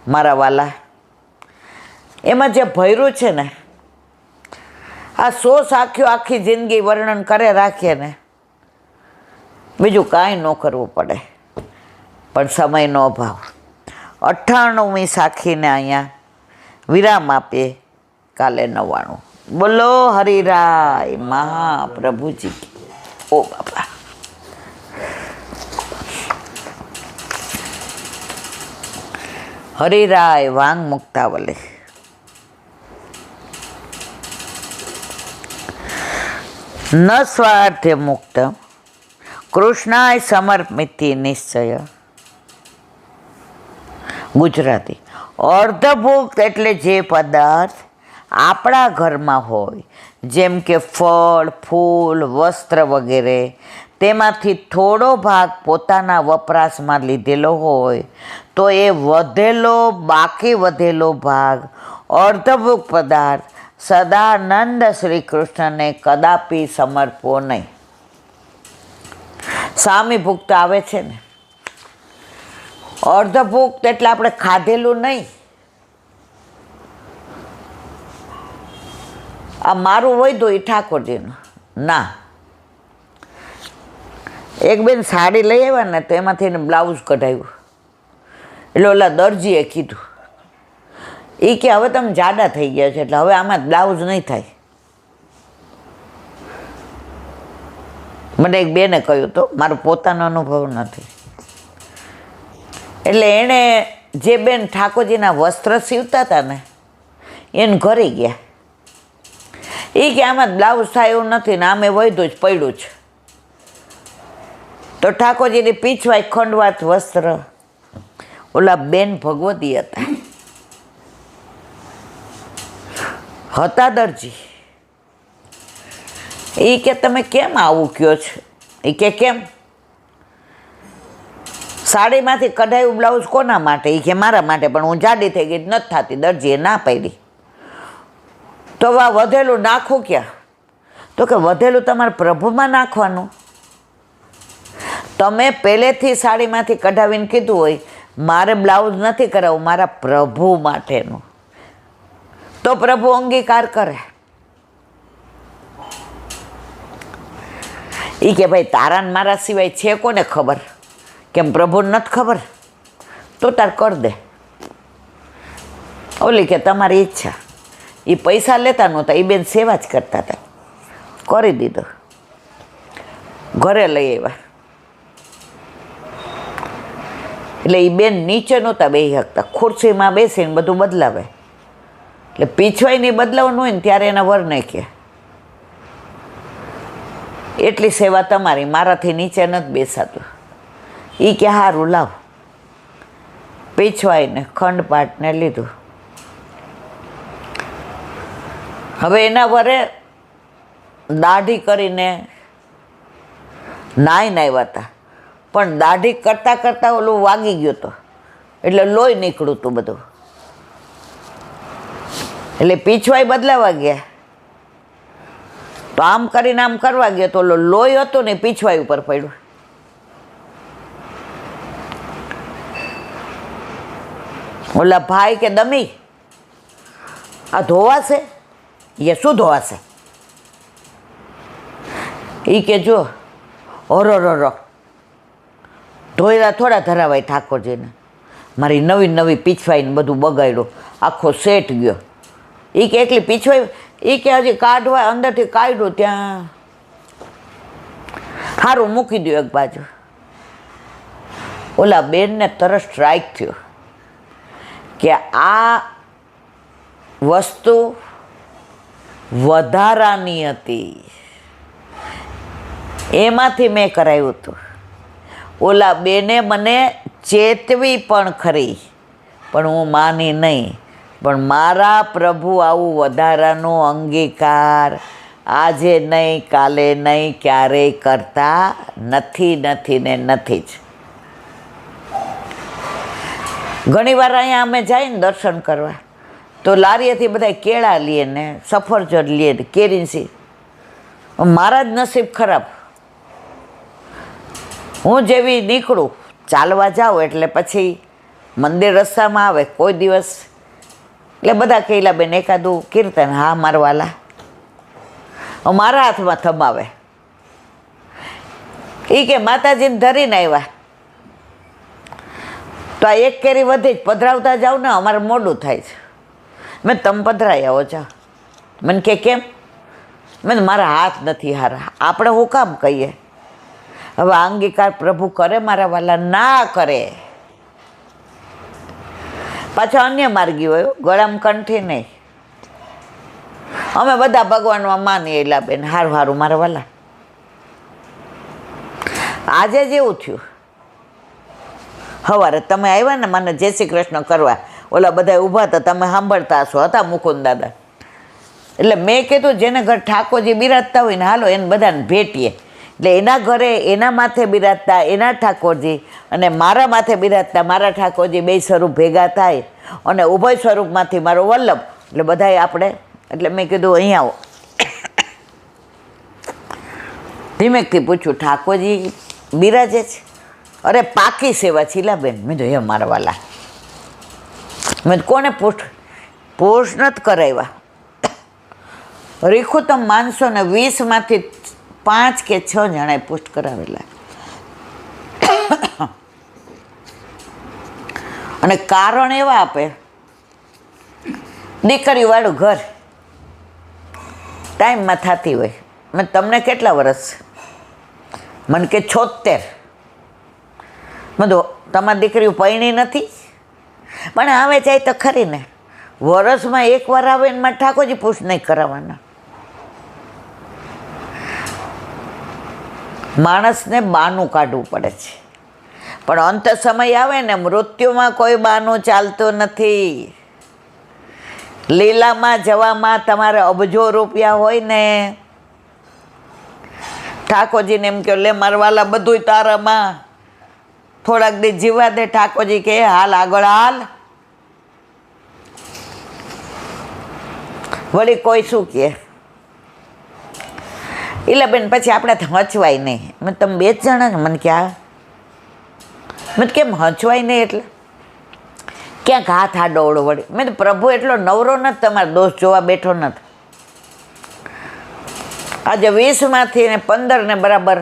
મારા વાલા, એમાં જે ભર્યું છે ને, આ 100 સાખીઓ આખી જિંદગી વર્ણન કરે રાખીએ ને, બીજું કાંઈ ન કરવું પડે. પણ સમયનો અભાવ. 98મી સાખીને અહીંયા વિરામ આપીએ. કાલે 99. બોલો હરિરાય મહાપ્રભુજી. ઓ બાપા. હરિરાય વાંગ મુક્તાવલી. ન સ્વાર્થે મુક્ત કૃષ્ણાય સમર્પિતિ નિશ્ચય. ગુજરાતી. અર્ધભુક્ત એટલે જે પદાર્થ આપણા ઘરમાં હોય, જેમ કે ફળ, ફૂલ, વસ્ત્ર વગેરે, તેમાંથી થોડો ભાગ પોતાના વપરાશમાં લીધેલો હોય તો એ બાકી વધેલો ભાગ અર્ધભુક્ત પદાર્થ સદાનંદ શ્રી કૃષ્ણને કદાપી સમર્પવો નહીં. સામીભુક્ત આવે છે ને, અર્ધભુક્ત એટલે આપણે ખાધેલું નહીં. આ મારું વૈધું એ ઠાકોરજીનું ના. એક બેન સાડી લઈ આવ્યા ને તો એમાંથી એને બ્લાઉઝ કઢાવ્યું, એટલે ઓલા દરજીએ કીધું, એ કે હવે તમે જાડા થઈ ગયા છે એટલે હવે આમાં બ્લાઉઝ નહીં થાય. મને એક બેને કહ્યું તો, મારો પોતાનો અનુભવ નથી. એટલે એણે જે બેન ઠાકોરજીના વસ્ત્ર સીવતા હતા ને એને ઘરે ગયા, એ કે આમાં બ્લાઉઝ થાય એવું નથી ને આમે વૈધું જ પડ્યું છે. તો ઠાકોરજીની પીછવાય ખંડવાત વસ્ત્ર, ઓલા બેન ભગવતી હતા દરજી. એ કે તમે કેમ આવું કયો છો? એ કે કેમ? સાડીમાંથી કઢાયું બ્લાઉઝ કોના માટે? એ કે મારા માટે, પણ હું જાડી થઈ ગઈ નથી થતી. દરજીએ ના પાડી. તો આ વધેલું નાખું ક્યાં? તો કે વધેલું તમારે પ્રભુમાં નાખવાનું. તમે પહેલેથી સાડીમાંથી કઢાવીને કીધું હોય મારે બ્લાઉઝ નથી કરાવવું, મારા પ્રભુ માટેનું, તો પ્રભુ અંગીકાર કરે. એ કે ભાઈ તારાને મારા સિવાય છે કોને ખબર? કેમ પ્રભુને નથી ખબર? તો તાર કર દે. ઓલી કે તમારી ઈચ્છા. એ પૈસા લેતા નહોતા, એ બેન સેવા જ કરતા હતા. કરી દીધો. ઘરે લઈ આવ્યા. એટલે એ બેન નીચે નહોતા બેસી શકતા, ખુરશીમાં બેસીને બધું બદલાવે. એટલે પીછવાઈ નહીં બદલાવવાનું હોય ને ત્યારે એના વરને કહે એટલી સેવા તમારી, મારાથી નીચે નથી બેસાતું. એ કે સારું લાવ. પીછવાઈને ખંડપાટને લીધું. હવે એના વરે દાઢી કરીને નાઈને આવ્યા હતા, પણ દાઢી કરતાં કરતાં ઓલું વાગી ગયું હતું, એટલે લોહી નીકળ્યું હતું બધું. એટલે પીછવાઈ બદલાવા ગયા તો આમ કરીને આમ કરવા ગયો તો ઓલો લોહી હતું ને પીછવાઈ ઉપર પડ્યું. ઓલા ભાઈ કે દમી આ ધોવાશે? એ શું ધોવાશે? એ કે જો ઓરો ધોયેલા થોડા ધરાવાય ઠાકોરજીને. મારી નવી નવી પીછવાઈને બધું બગાડ્યું, આખો સેટ ગયો. એ કે એટલી પીછવાઈ, એ કે હજી કાઢવા અંદરથી કાઢ્યું ત્યાં સારું મૂકી દઉં એક બાજુ. ઓલા બેનને તરત સ્ટ્રાઇક થયો કે આ વસ્તુ વધારાની હતી, એમાંથી મેં કરાવ્યું હતું. ઓલા બેને મને ચેતવી પણ ખરી, પણ હું માની નહીં. પણ મારા પ્રભુ આવું વધારાનો અંગીકાર આજે નહીં, કાલે નહીં, ક્યારેય કરતા નથી ને નથી જ. ઘણીવાર અહીંયા અમે જઈએ ને દર્શન કરવા તો લારીએથી બધા કેળા લઈએ ને સફરજન લઈએ ને કેરીસી. મારા જ નસીબ ખરાબ, હું જેવી નીકળું ચાલવા જાઉં એટલે પછી મંદિર રસ્તામાં આવે કોઈ દિવસ, એટલે બધા કહેલા બેન એકાદું કીર્તન, હા મારવાલા, મારા હાથમાં થમાવે. એ કે માતાજીને ધરીને આવ્યા તો આ એક કેરી વધી જ પધરાવતા જાઉં ને અમારે મોડું થાય છે. મેં તમે પધરાઈ આવો જા. મને કે કેમ? મેં મારા હાથ નથી હારા. આપણે હું કામ કહીએ? હવે અંગીકાર પ્રભુ કરે મારા વાલા? ના કરે. પાછા અન્ય માર્ગી હોય, ગળામાં કંઠી નહીં. અમે બધા ભગવાનમાં માનીએ એલા બેન, હારું હારું મારા વાલા. આજે જેવું થયું, સવારે તમે આવ્યા ને મને જય શ્રી કૃષ્ણ કરવા, ઓલા બધા ઊભા હતા, તમે સાંભળતા હશો, હતા મુકુંદ દાદા. એટલે મેં કીધું જેને ઘર ઠાકોરજી બિરાજતા હોય ને હાલો એને બધાને ભેટીએ. એટલે એના ઘરે એના માથે બિરાજતા એના ઠાકોરજી અને મારા માથે બિરાજતા મારા ઠાકોરજી, બે સ્વરૂપ ભેગા થાય અને ઉભય સ્વરૂપમાંથી મારો વલ્લભ. એટલે બધાએ આપણે, એટલે મેં કીધું અહીંયા આવો. ધીમેકથી પૂછ્યું, ઠાકોરજી બિરાજે છે? અરે પાકી સેવા છીલાબેન. મેં તો એ મારા વાલા, મેં કોને પોષ નથી કરાવ્યા. રીખું તમે માનશો ને 20માંથી 5 કે 6 જણાએ પોસ્ટ કરાવેલા. અને કારણ એવા આપે, દીકરીવાળું ઘર ટાઈમમાં થતી હોય. મેં તમને કેટલા વર્ષ? મને કે 76. મેં તો તમારી દીકરીઓ પૈણી નથી, પણ આવે જાય તો ખરી ને. વરસમાં એકવાર આવે એમાં ઠાકોરજી પૂછ નહીં કરાવવાના. માણસને બાનું કાઢવું પડે છે, પણ અંત સમય આવે ને મૃત્યુમાં કોઈ બાનું ચાલતું નથી. લીલામાં જવામાં તમારે અબજો રૂપિયા હોય ને, ઠાકોરજીને એમ કહો લે મારવાલા બધુંય તારામાં, થોડાક દી જીવા દે. ઠાકોરજી કે હાલ આગળ હાલ. વળી કોઈ શું કહે? એટલે બેન પછી આપણે હચવાય નહીં. મેં તમે 2 જ જણા ને મને ક્યાં, મેં કેમ હચવાય નહીં? એટલે ક્યાંક હાથ આડોવડો વળી. મેં તો પ્રભુ એટલો નવરો નથી તમારો દોષ જોવા બેઠો નથી. આજે 20માંથી ને 15 ને બરાબર,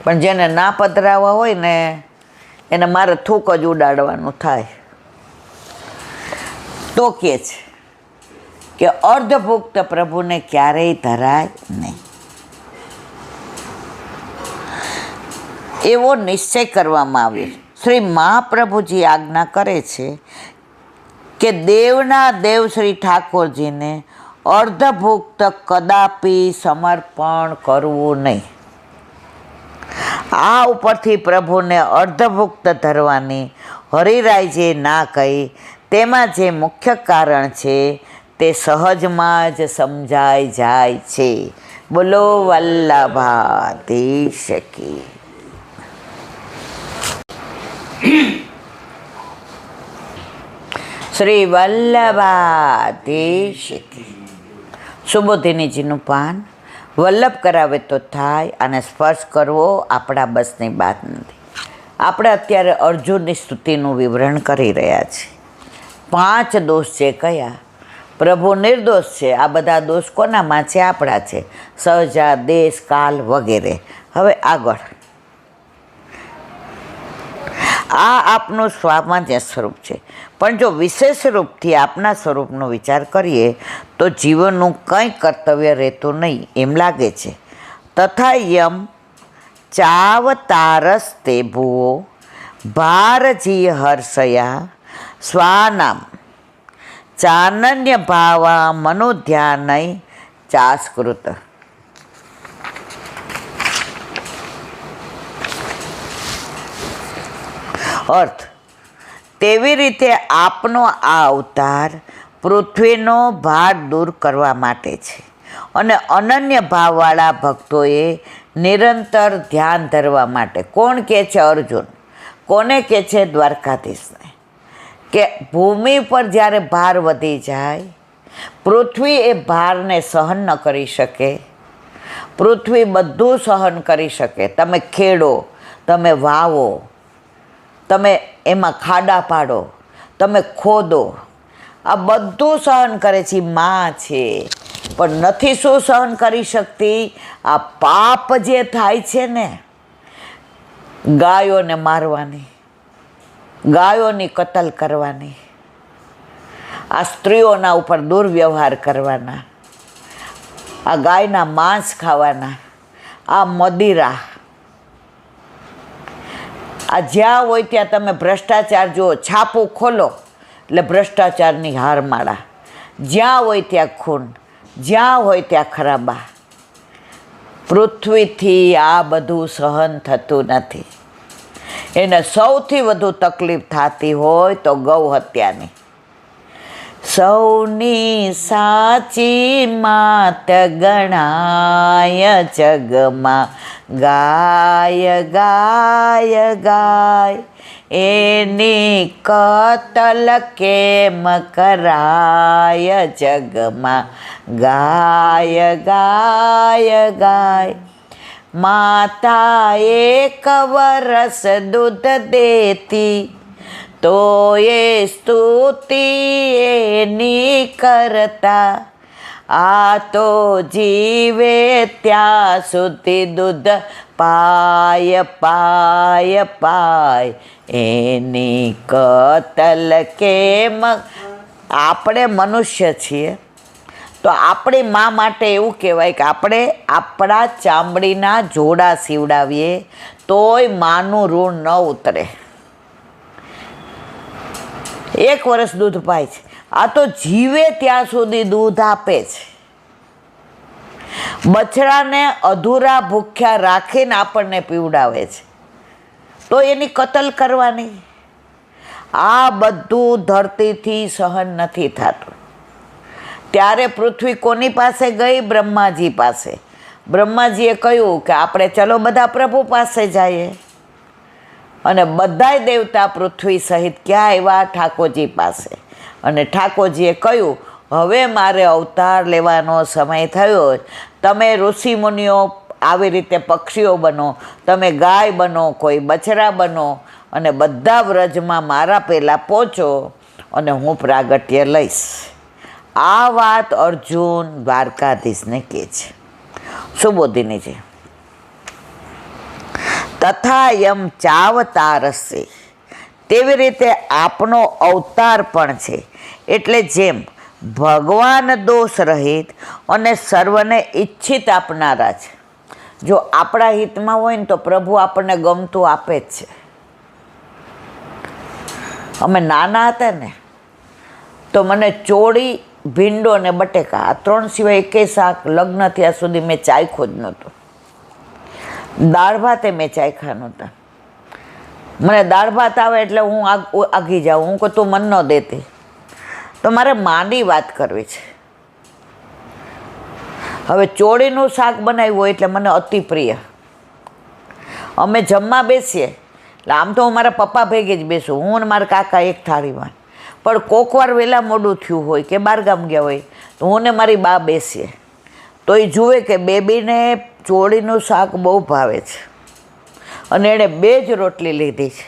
પણ જેને ના પધરાવા હોય ને એને મારે થૂક જ ઉડાડવાનું થાય. તો કે છે કે અર્ધભુક્ત પ્રભુને ક્યારેય ધરાય નહીં. એવો નિશ્ચય કરવામાં આવ્યો. શ્રી મહાપ્રભુજી આજ્ઞા કરે છે કે દેવના દેવ શ્રી ઠાકોરજીને અર્ધભુક્ત કદાપી સમર્પણ કરવું નહીં. આ ઉપરથી પ્રભુને અર્ધભુક્ત ધરવાની હરિરાયજીએ ના કહી, તેમાં જે મુખ્ય કારણ છે તે સહજમાં જ સમજાઈ જાય છે. બોલો વલ્લભાધીશ કી. શ્રી વલ્લભાધીશ કી. સુબોધિનીજીનું પાન વલ્લભ કરાવે તો થાય, અને સ્પર્શ કરવો આપણા બસની વાત નથી. આપણે અત્યારે અર્જુનની સ્તુતિનું વિવરણ કરી રહ્યા છીએ. 5 દોષ છે. કયા? પ્રભુ નિર્દોષ છે. આ બધા દોષ કોનામાં છે? આપણા છે. સહજા, દેશ, કાલ વગેરે. હવે આગળ, આ આપનું સામાન્ય સ્વરૂપ છે, પણ જો વિશેષ રૂપથી આપના સ્વરૂપનો વિચાર કરીએ તો જીવનનું કંઈ કર્તવ્ય રહેતું નહીં એમ લાગે છે. તથા યમ ચાવતારસ્તે ભુવો ભારજી હર્ષયા સ્વાનામ ચાનન્ય ભાવા મનોધ્યાનય ચાસ્કૃત. અર્થ, તેવી રીતે આપનો આ અવતાર પૃથ્વીનો ભાર દૂર કરવા માટે છે, અને અનન્ય ભાવવાળા ભક્તોએ નિરંતર ધ્યાન ધરવા માટે. કોણ કહે છે? અર્જુન. કોને કહે છે? દ્વારકાધીશને. કે ભૂમિ પર જ્યારે ભાર વધી જાય, પૃથ્વી એ ભારને સહન ન કરી શકે. પૃથ્વી બધું સહન કરી શકે. તમે ખેડો, તમે વાવો, તમે એમાં ખાડા પાડો, તમે ખોદો, આ બધું સહન કરે છે. માં છે, પણ નથી શું સહન કરી શકતી? આ પાપ જે થાય છે ને, ગાયોને મારવાની, ગાયોની કતલ કરવાની, આ સ્ત્રીઓના ઉપર દુર્વ્યવહાર કરવાના, આ ગાયના માંસ ખાવાના, આ મદિરા, આ જ્યાં હોય ત્યાં તમે ભ્રષ્ટાચાર જુઓ, છાપું ખોલો એટલે ભ્રષ્ટાચારની હારમાળા, જ્યાં હોય ત્યાં ખૂન, જ્યાં હોય ત્યાં ખરાબા. પૃથ્વીથી આ બધું સહન થતું નથી. એને સૌથી વધુ તકલીફ થતી હોય તો ગૌ હત્યાની. સૌની સાચી માત ગણાય જગમાં, ગાય ગાય ગાય, એની કતલ કેમ કરાય જગમાં, ગાય ગાય ગાય. માતા એક વરસ દૂધ દેતી તો એ સ્તુતિ એની કરતા, આ તો જીવે ત્યાં સુધી દૂધ પાય પાય પાય, એની કતલ કેમ. આપણે મનુષ્ય છીએ તો આપણી મા માટે એવું કહેવાય કે આપણે આપણા ચામડીના જોડા સીવડાવીએ તોય માનું ઋણ ન ઉતરે. 1 વર્ષ દૂધ પાય છે, આ તો જીવે ત્યાં સુધી દૂધ આપે છે. બછડાને અધૂરા ભૂખ્યા રાખીને આપણને પીવડાવે છે, તો એની કતલ કરવાની. આ બધું ધરતીથી સહન નથી થતું. ત્યારે પૃથ્વી કોની પાસે ગઈ? બ્રહ્માજી પાસે. બ્રહ્માજીએ કહ્યું કે આપણે ચલો બધા પ્રભુ પાસે જઈએ. અને બધાય દેવતા પૃથ્વી સહિત ક્યાં આવ્યા? ઠાકોરજી પાસે. અને ઠાકોરજીએ કહ્યું હવે મારે અવતાર લેવાનો સમય થયો, તમે ઋષિમુનિઓ આવી રીતે પક્ષીઓ બનો, તમે ગાય બનો, કોઈ બછડા બનો, અને બધા વ્રજમાં મારા પહેલાં પહોંચો અને હું પ્રાગટ્ય લઈશ. આ વાત અર્જુન દ્વારકાધીશને કહે છે. સુબોધિની છે. તથા યમ ચાવતારસે, તેવી રીતે આપનો અવતાર પણ છે. એટલે જેમ ભગવાન દોષ રહિત અને સર્વને ઈચ્છિત આપનારા છે. જો આપણા હિતમાં હોય ને તો પ્રભુ આપણને ગમતું આપે જ છે. અમે નાના હતા ને તો મને ચોળી, ભીંડો અને બટેકા, આ 3 સિવાય એકેય શાક લગ્ન થયા સુધી મેં ચાખ્યું જ નહોતું. દાળ ભાતે મેં ચાખ્યા નહોતા. મને દાળ ભાત આવે એટલે હું આગી જાઉં. હું કહું તું મન ન દેતી. તો મારે માંડી વાત કરવી છે. હવે ચોળીનું શાક બનાવ્યું હોય એટલે મને અતિ પ્રિય. અમે જમવા બેસીએ એટલે આમ તો હું મારા પપ્પા ભેગે જ બેસું, હું અને મારા કાકા એક થાળીમાં. પણ કોક વાર વહેલા મોડું થયું હોય કે બહારગામ ગયા હોય તો હું ને મારી બા બેસીએ તો એ જુએ કે બેબીને ચોળીનું શાક બહુ ભાવે છે અને એણે 2 જ રોટલી લીધી છે.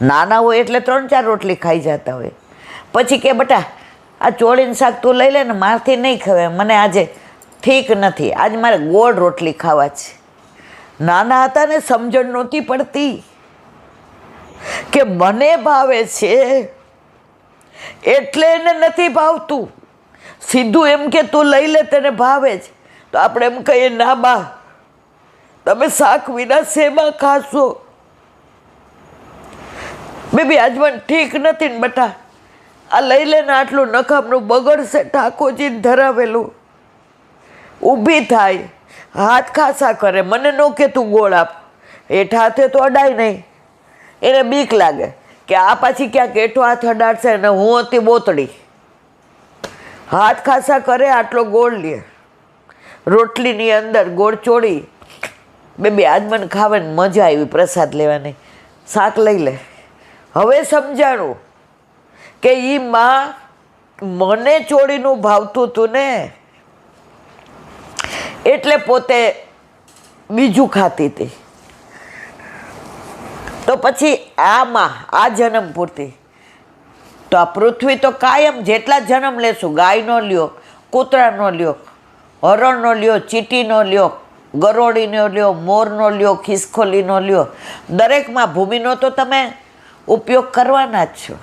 નાના હોય એટલે 3-4 રોટલી ખાઈ જતા હોય. પછી કે બેટા આ ચોળીનું શાક તું લઈ લે ને, મારથી નહીં ખવાય, મને આજે ઠીક નથી, આજે મારે ગોળ રોટલી ખાવા છે. નાના હતા ને સમજણ નહોતી પડતી કે મને ભાવે છે એટલે એને નથી ભાવતું. સીધું એમ કે તું લઈ લે, તને ભાવે છે. તો આપણે એમ કહીએ ના બા તમે શાક વિના શેમાં ખાશો? બેબી આજ મને ઠીક નથી ને બેટા આ લઈ લે ને, આટલું નકામનું બગડશે ઠાકોરજીને ધરાવેલું. ઊભી થાય, હાથ ખાસા કરે, મને ન કે તું ગોળ આપ, હેઠ હાથે તો અડાય નહીં. એને બીક લાગે કે આ પાછી ક્યાંક હેઠો હાથ અડાડશે અને હું હતી બોતડી. હાથ ખાસા કરે, આટલો ગોળ લે, રોટલીની અંદર ગોળ ચોળી. બેબી આજ મને ખાવાની મજા આવી, પ્રસાદ લેવાની, શાક લઈ લે. હવે સમજાણું કે એ માં મને ચોળીનું ભાવતું હતું ને એટલે પોતે બીજું ખાતી હતી. તો પછી આમાં આ જન્મ પૂરતી તો આ પૃથ્વી તો કાયમ જેટલા જન્મ લેશું, ગાયનો લ્યો, કૂતરાનો લ્યો, હરણનો લ્યો, ચીટીનો લ્યો, ગરોળીનો લ્યો, મોરનો લ્યો, ખિસકોલીનો લ્યો, દરેકમાં ભૂમિનો તો તમે ઉપયોગ કરવાના જ છો.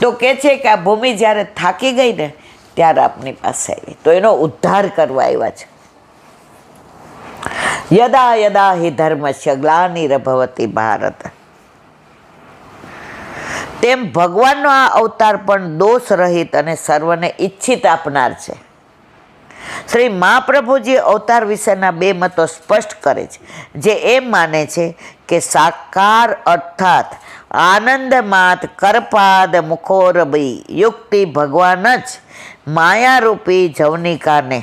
તો કહે છે કે આ ભૂમિ જ્યારે થાકી ગઈ ને ત્યારે આપની પાસે આવી તો એનો ઉદ્ધાર કરવા આવ્યા છે. યદા યદા હિ ધર્મસ્ય ગ્લાનિર્ભવતિ ભારત. તેમ ભગવાનનો આ અવતાર પણ દોષ રહિત અને સર્વને ઈચ્છિત આપનાર છે. શ્રી મહાપ્રભુજી અવતાર વિશેના બે મતો સ્પષ્ટ કરે છે, જે એમ માને છે કે સાકાર અર્થાત આનંદમાત કરપાદ મુખોરબી યુક્તિ ભગવાન જ માયારૂપી જવનિકાને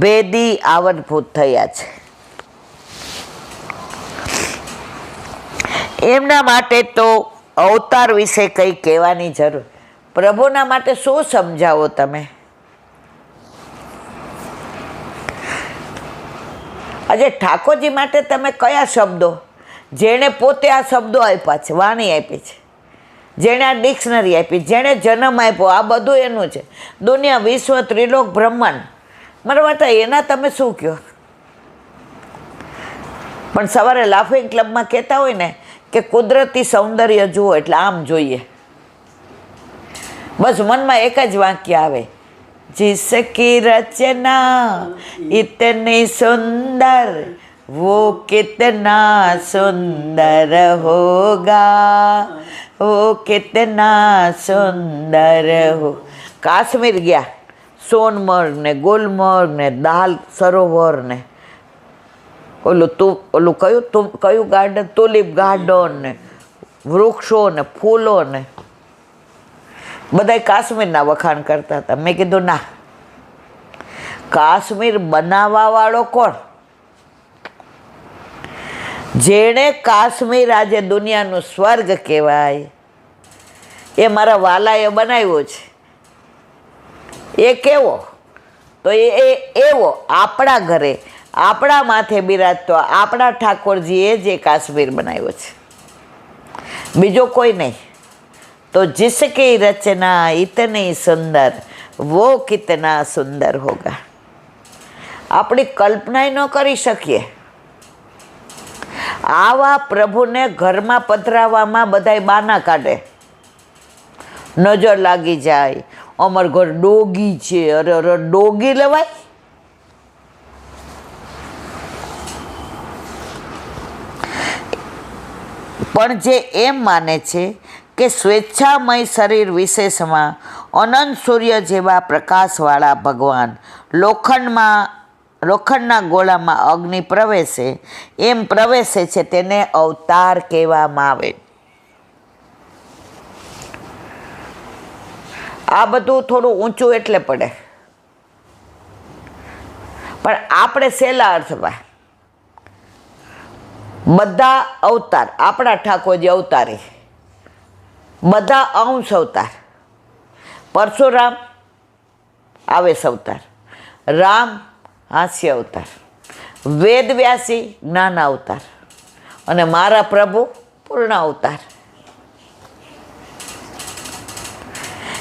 ભેદી આવરભૂત થયા છે. એમના માટે તો અવતાર વિશે કંઈ કહેવાની જરૂર. પ્રભુના માટે શું સમજાવો તમે? આજે ઠાકોરજી માટે તમે કયા શબ્દો, જેણે પોતે આ શબ્દો આપ્યા છે, વાણી આપી છે, જેણે આ ડિક્શનરી આપી, જેણે જન્મ આપ્યો, આ બધું એનું છે. દુનિયા, વિશ્વ, ત્રિલોક, બ્રહ્માંડ, બરાબર, એના તમે શું કહો? પણ સવારે લાફિંગ ક્લબમાં કહેતા હોય ને કે કુદરતી સૌંદર્ય જુઓ એટલે આમ જોઈએ. બસ મનમાં એક જ વાક્ય આવે, जिसकी रचना इतनी सुंदर वो कितना सुंदर होगा, वो कितना सुंदर हो. કાશ્મીર ગયા, સોનમર્ગ ને ગુલમર્ગ ને દાલ સરોવર ને ઓલું કયું ગાર્ડન, તુલિપ ગાર્ડન ને વૃક્ષો ને ફૂલો ને બધા કાશ્મીરના વખાણ કરતા હતા. મેં કીધું ના, કાશ્મીર બનાવવા વાળો કોણ? જેણે કાશ્મીર આજે દુનિયાનું સ્વર્ગ કહેવાય એ મારા વાલાએ બનાવ્યો છે. એ કેવો? તો એ એવો આપણા ઘરે આપણા માથે બિરાજતો આપણા ઠાકોરજીએ જે કાશ્મીર બનાવ્યો છે, બીજો કોઈ નહીં. तो जिसकी रचना इतनी सुंदर वो कितना सुंदर होगा. આપણી કલ્પના ન કરી શકીએ. આવા પ્રભુને ઘરમાં પધરાવવામાં બધાય બાના કાઢે. નજર લાગી જાય, અમાર ઘર ડોગી છે, અરે અરે ડોગી લેવાય? પણ જે એમ માને છે કે સ્વેચ્છામય શરીર વિશેષમાં અનંત સૂર્ય જેવા પ્રકાશવાળા ભગવાન લોખંડના ગોળામાં અગ્નિ પ્રવેશે એમ પ્રવેશે છે, તેને અવતાર કહેવામાં આવે. આ બધું થોડું ઊંચું એટલે પડે, પણ આપણે સેલા અર્થમાં બધા અવતાર, આપણા ઠાકોરજી અવતારી, બધા અંશ અવતાર. પરશુરામ આવેશ અવતાર, રામ હાસ્ય અવતાર, વેદવ્યાસી જ્ઞાન અવતાર, અને મારા પ્રભુ પૂર્ણ અવતાર.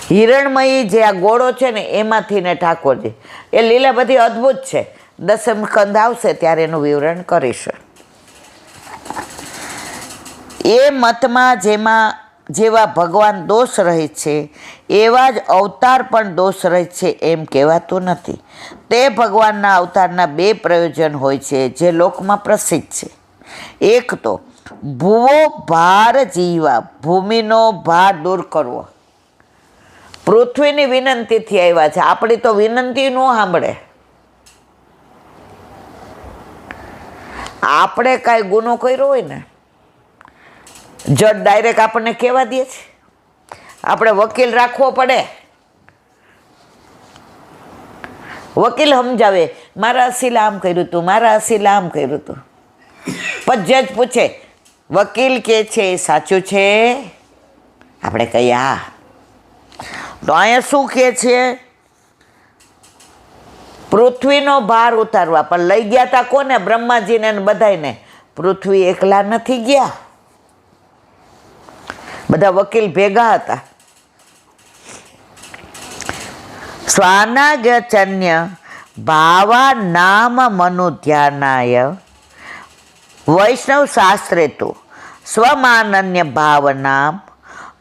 હિરણમયી જે આ ગોળો છે ને એમાંથી ને ઠાકોરજી, એ લીલા બધી અદ્ભુત છે. દસમ સ્કંદ આવશે ત્યારે એનું વિવરણ કરીશું. એ મતમાં જેવા ભગવાન દોષ રહિત છે એવા જ અવતાર પણ દોષ રહિત છે એમ કહેવાતું નથી. તે ભગવાનના અવતારના બે પ્રયોજન હોય છે જે લોકમાં પ્રસિદ્ધ છે. એક તો ભૂવો ભાર જીવા, ભૂમિનો ભાર દૂર કરવો. પૃથ્વીની વિનંતીથી આવ્યા છે, આપણી તો વિનંતી ન સાંભળે. આપણે કાંઈ ગુનો કર્યો હોય ને, જજ ડાયરેક્ટ આપણને કહેવા દે છે, આપણે વકીલ રાખવો પડે. વકીલ સમજાવે, મારા અસીલ આમ કર્યું હતું, મારા અસીલ આમ કર્યું હતું. પણ જજ પૂછે, વકીલ કે છે એ સાચું છે? આપણે કહીએ હા. તો અહીંયા શું કહે છે? પૃથ્વીનો ભાર ઉતારવા. પણ લઈ ગયા હતા કોને? બ્રહ્માજીને ને બધાને. પૃથ્વી એકલા નથી ગયા, બધા વકીલ ભેગા હતા. સ્વાનાગચન્ય ભાવા નામ મનુ ધ્યાનાય વૈષ્ણવ શાસ્ત્રે તો સ્વમાનન્ય ભાવનામ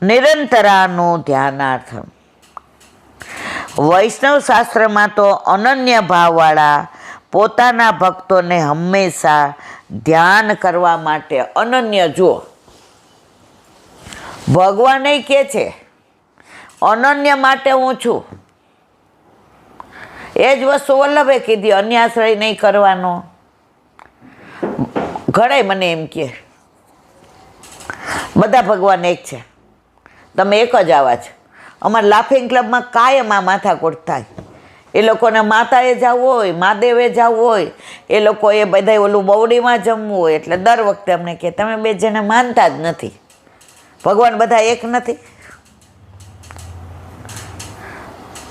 નિરંતરાનું ધ્યાનાર્થમ. વૈષ્ણવ શાસ્ત્રમાં તો અનન્ય ભાવવાળા પોતાના ભક્તોને હંમેશા ધ્યાન કરવા માટે અનન્ય જુઓ. ભગવાન કહે છે અનન્ય માટે હું છું. એ જ વસ્તુ વલ્લભે કીધી, અન્યાશ્રય નહીં કરવાનો. ઘણે મને એમ કહે બધા ભગવાન એક છે, તમે એક જ આવા છો. અમારા લાફિંગ ક્લબમાં કાયમ આ માથાકૂટ થાય. એ લોકોને માતાએ જવું હોય, મહાદેવે જવું હોય, એ લોકોએ બધા ઓલું બવડીમાં જમવું હોય, એટલે દર વખતે અમને કહે તમે બે જણે માનતા જ નથી, ભગવાન બધા એક નથી.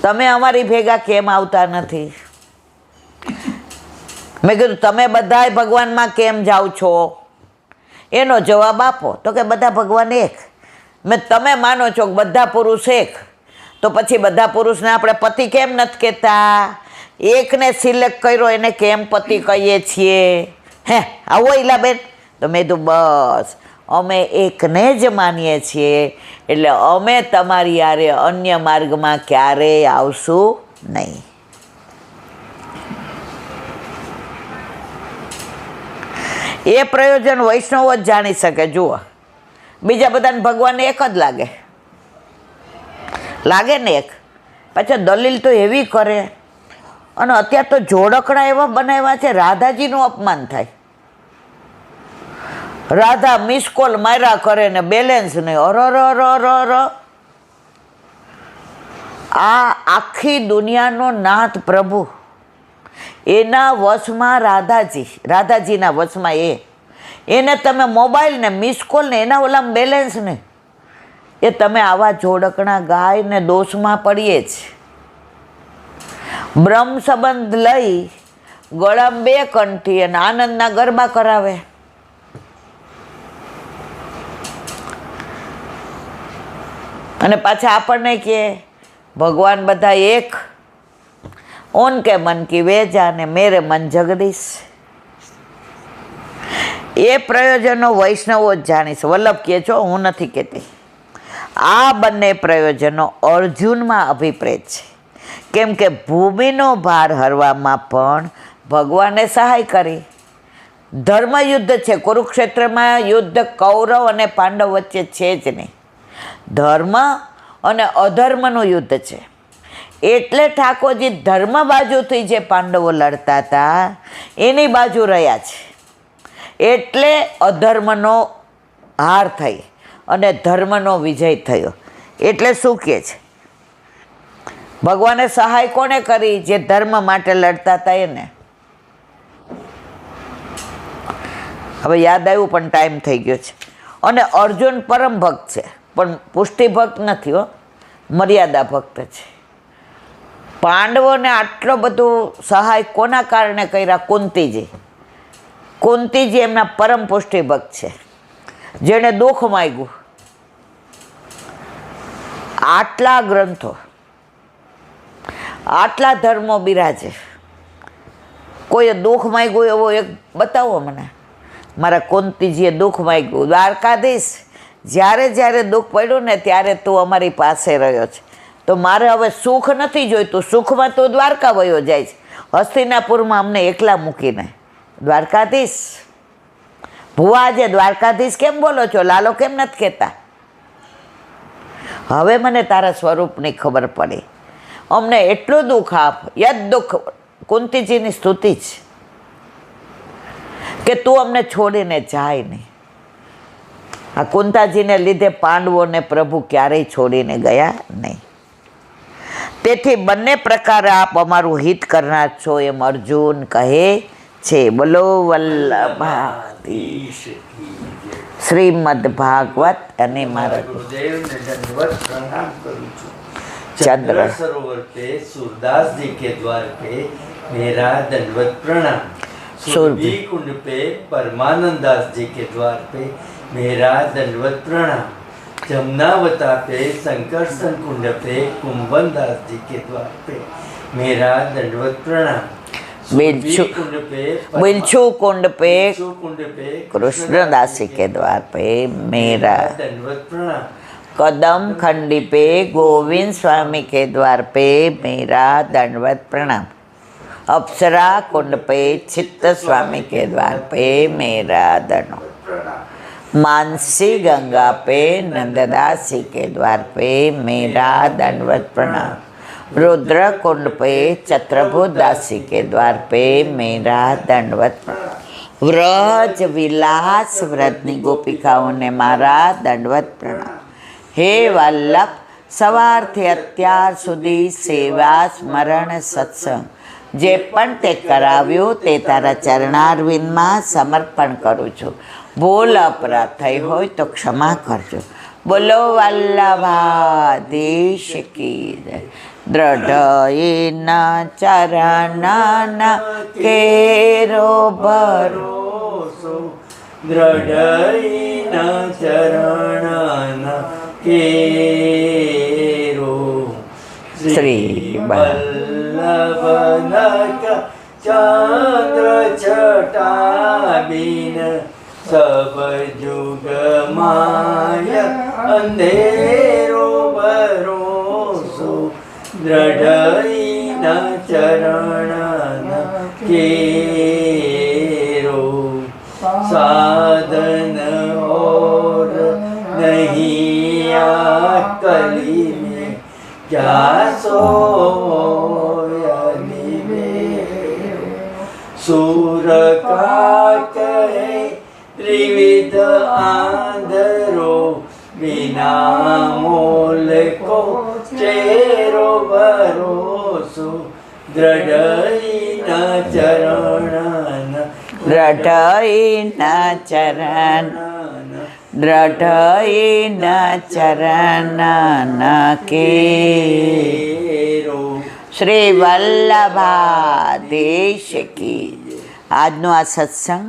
તમે અમારી ભેગા કેમ આવતા નથી? મેં કીધું તમે બધાય ભગવાનમાં કેમ જાઓ છો? એનો જવાબ આપો. તો કે બધા ભગવાન એક. મેં તમે માનો છો કે બધા પુરુષ એક, તો પછી બધા પુરુષને આપણે પતિ કેમ નથી કહેતા? એકને સિલેક્ટ કર્યો એને કેમ પતિ કહીએ છીએ? હે આવો ઈલાબેન? તો મેં કીધું બસ અમે એકને જ માનીએ છીએ, એટલે અમે તમારી યારે અન્ય માર્ગમાં ક્યારેય આવશું નહીં. એ પ્રયોજન વૈષ્ણવ જ જાણી શકે. જુઓ, બીજા બધાને ભગવાન એક જ લાગે ને એક. પાછા દલીલ તો એવી કરે, અને અત્યારે તો જોડકણા એવા બનાવ્યા છે, રાધાજીનું અપમાન થાય. રાધા મિસ કોલ માર્યા કરે ને બેલેન્સ નહીં. અર. આ આખી દુનિયાનો નાથ પ્રભુ, એના વશમાં રાધાજીના વશમાં એને તમે મોબાઈલ ને મિસ કોલ ને એના ઓલામાં બેલેન્સ ને, એ તમે આવા જોડકણા ગાય ને દોષમાં પડીએ જ. બ્રહ્મ સંબંધ લઈ ગળામાં 2 કંઠી અને આનંદના ગરબા કરાવે. અને પાછા આપણને કે ભગવાન બધા એક. ઉનકે મન કી વેજા ને મેરે મન જગદીશ. એ પ્રયોજનો વૈષ્ણવો જ જાણીશ. વલ્લભ કહે છો, હું નથી કહેતી. આ બંને પ્રયોજનો અર્જુનમાં અભિપ્રેત છે, કેમ કે ભૂમિનો ભાર હરવામાં પણ ભગવાને સહાય કરી. ધર્મયુદ્ધ છે, કુરુક્ષેત્રમાં યુદ્ધ કૌરવ અને પાંડવ વચ્ચે છે જ નહીં. ધર્મ અને અધર્મનું યુદ્ધ છે. એટલે ઠાકોરજી ધર્મ બાજુથી જે પાંડવો લડતા હતા એની બાજુ રહ્યા છે. એટલે અધર્મનો હાર થઈ અને ધર્મનો વિજય થયો. એટલે શું કહે છે? ભગવાને સહાય કોને કરી? જે ધર્મ માટે લડતા હતા એને. હવે યાદ આવ્યું પણ ટાઈમ થઈ ગયો છે. અને અર્જુન પરમ ભક્ત છે, પણ પુષ્ટિ ભક્ત નથી હો, મર્યાદા ભક્ત છે. પાંડવોને આટલો બધો સહાય કોના કારણે કર્યા? કુંતીજી. કુંતીજી એમના પરમ પુષ્ટિ ભક્ત છે, જેણે દુઃખ માગ્યું. આટલા ગ્રંથો, આટલા ધર્મો બિરાજે, કોઈએ દુઃખ માગ્યું એવો એક બતાવો મને. મારા કુંતીજીએ દુઃખ માગ્યું. દ્વારકાધીશ, જ્યારે દુઃખ પડ્યું ને ત્યારે તું અમારી પાસે રહ્યો છે, તો મારે હવે સુખ નથી જોઈતું. સુખમાં તું દ્વારકા વયો જાય છે, હસ્તિનાપુરમાં અમને એકલા મૂકીને. દ્વારકાધીશ ભુવા, આજે દ્વારકાધીશ કેમ બોલો છો? લાલો કેમ નથી કહેતા? હવે મને તારા સ્વરૂપની ખબર પડી. અમને એટલું દુઃખ આપ. યદ દુઃખ કુંતીજીની સ્તુતિ છે કે તું અમને છોડીને જાય નહીં. આ કુંતાજીને લીધે પાંડવોને પ્રભુ ક્યારેય છોડીને ગયા નહીં. તેથી બંને પ્રકારે આપ અમારું હિત કરનાર છો, એમ અર્જુન કહે છે. બોલો વલ્લભાધીશ. શ્રીમદ ભાગવત. અને મારા ગુરુદેવને દંડવત પ્રણામ કરું છું. ચંદ્ર चंद्र सरोवर पे सूरदास जी के द्वार पे मेरा दंडवत प्रणाम. सुरभि कुंड पे परमानंद दास जी के द्वार पे मेरा दंडवत प्रणाम. जमुनावता पे संकर्षण कुंड पे कुंभन दास जी के द्वार पे मेरा दंडवत प्रणाम. बिच्छू कुंड पे कृष्णदास जी के द्वार पे मेरा दंडवत प्रणाम. कदम खंडी पे गोविंद स्वामी के द्वार पे मेरा दंडवत प्रणाम. अप्सरा कुंड पे चित्त स्वामी के द्वार पे मेरा दंडवत प्रणाम। मानसी गंगा पे नंददासी के द्वार पे मेरा दंडवत प्रणाम। रुद्र कुंड पे चत्रभुज दासी के द्वार पे मेरा दंडवत प्रणाम। व्रज विलास व्रतनी गोपिकाओने मारा दंडवत प्रणाम। हे वल्लभ, સવારથી અત્યાર સુધી સેવા સ્મરણ સત્સંગ જે પણ તે કરાવ્યું તે તારા ચરણારવિંદમાં સમર્પણ કરું છું. ભૂલ અપરાધ થઈ હોય તો ક્ષમા કરજો. બોલો વલ્લભાધીશ કી જય. દ્રઢ ચરણના કેરો ભરોસો, દ્રઢ ચરણના કેરો. શ્રી વલ્લભનક ચંદ્ર છટાબીન સબ જુગ માય અંધેરો ભરોસો. દ્રઢ ચરણ કેરો. સાધન और नहीं कली में क्या सोयली में. सूर का कहे त्रिविध आंधरो, बिना मोल को चेरो भरोसो. દ્રઢ ચરણ દ્રઢ ચરણ દ્રઢ ચરણ કેરો. શ્રી વલ્લભાધીશ કી જય. આજનો આ સત્સંગ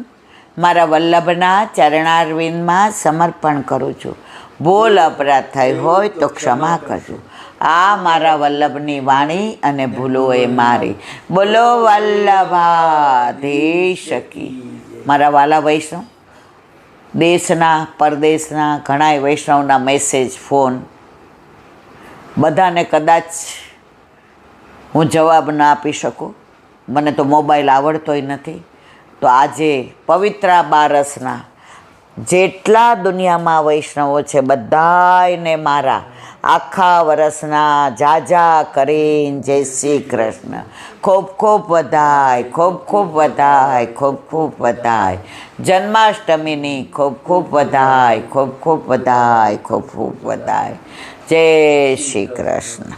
મારા વલ્લભના ચરણારવિંદમાં સમર્પણ કરું છું. ભૂલ અપરાધ થઈ હોય તો ક્ષમા કરજો. આ મારા વલ્લભની વાણી અને ભૂલો એ મારી. બોલો વલ્લભાધીશ કી. મારા વાલા વૈષ્ણવ, દેશના પરદેશના ઘણાય વૈષ્ણવના મેસેજ, ફોન, બધાને કદાચ હું જવાબ ના આપી શકું. મને તો મોબાઈલ આવડતોય નથી. તો આજે પવિત્રા બારસના જેટલા દુનિયામાં વૈષ્ણવો છે બધાયને મારા આખા વરસના જાજા કરીને જય શ્રી કૃષ્ણ. ખૂબ ખૂબ વધાય, ખૂબ ખૂબ વધાય, ખૂબ ખૂબ વધાય. જન્માષ્ટમીની ખૂબ ખૂબ વધાય, ખૂબ ખૂબ વધાય, ખૂબ ખૂબ વધાય. જય શ્રી કૃષ્ણ.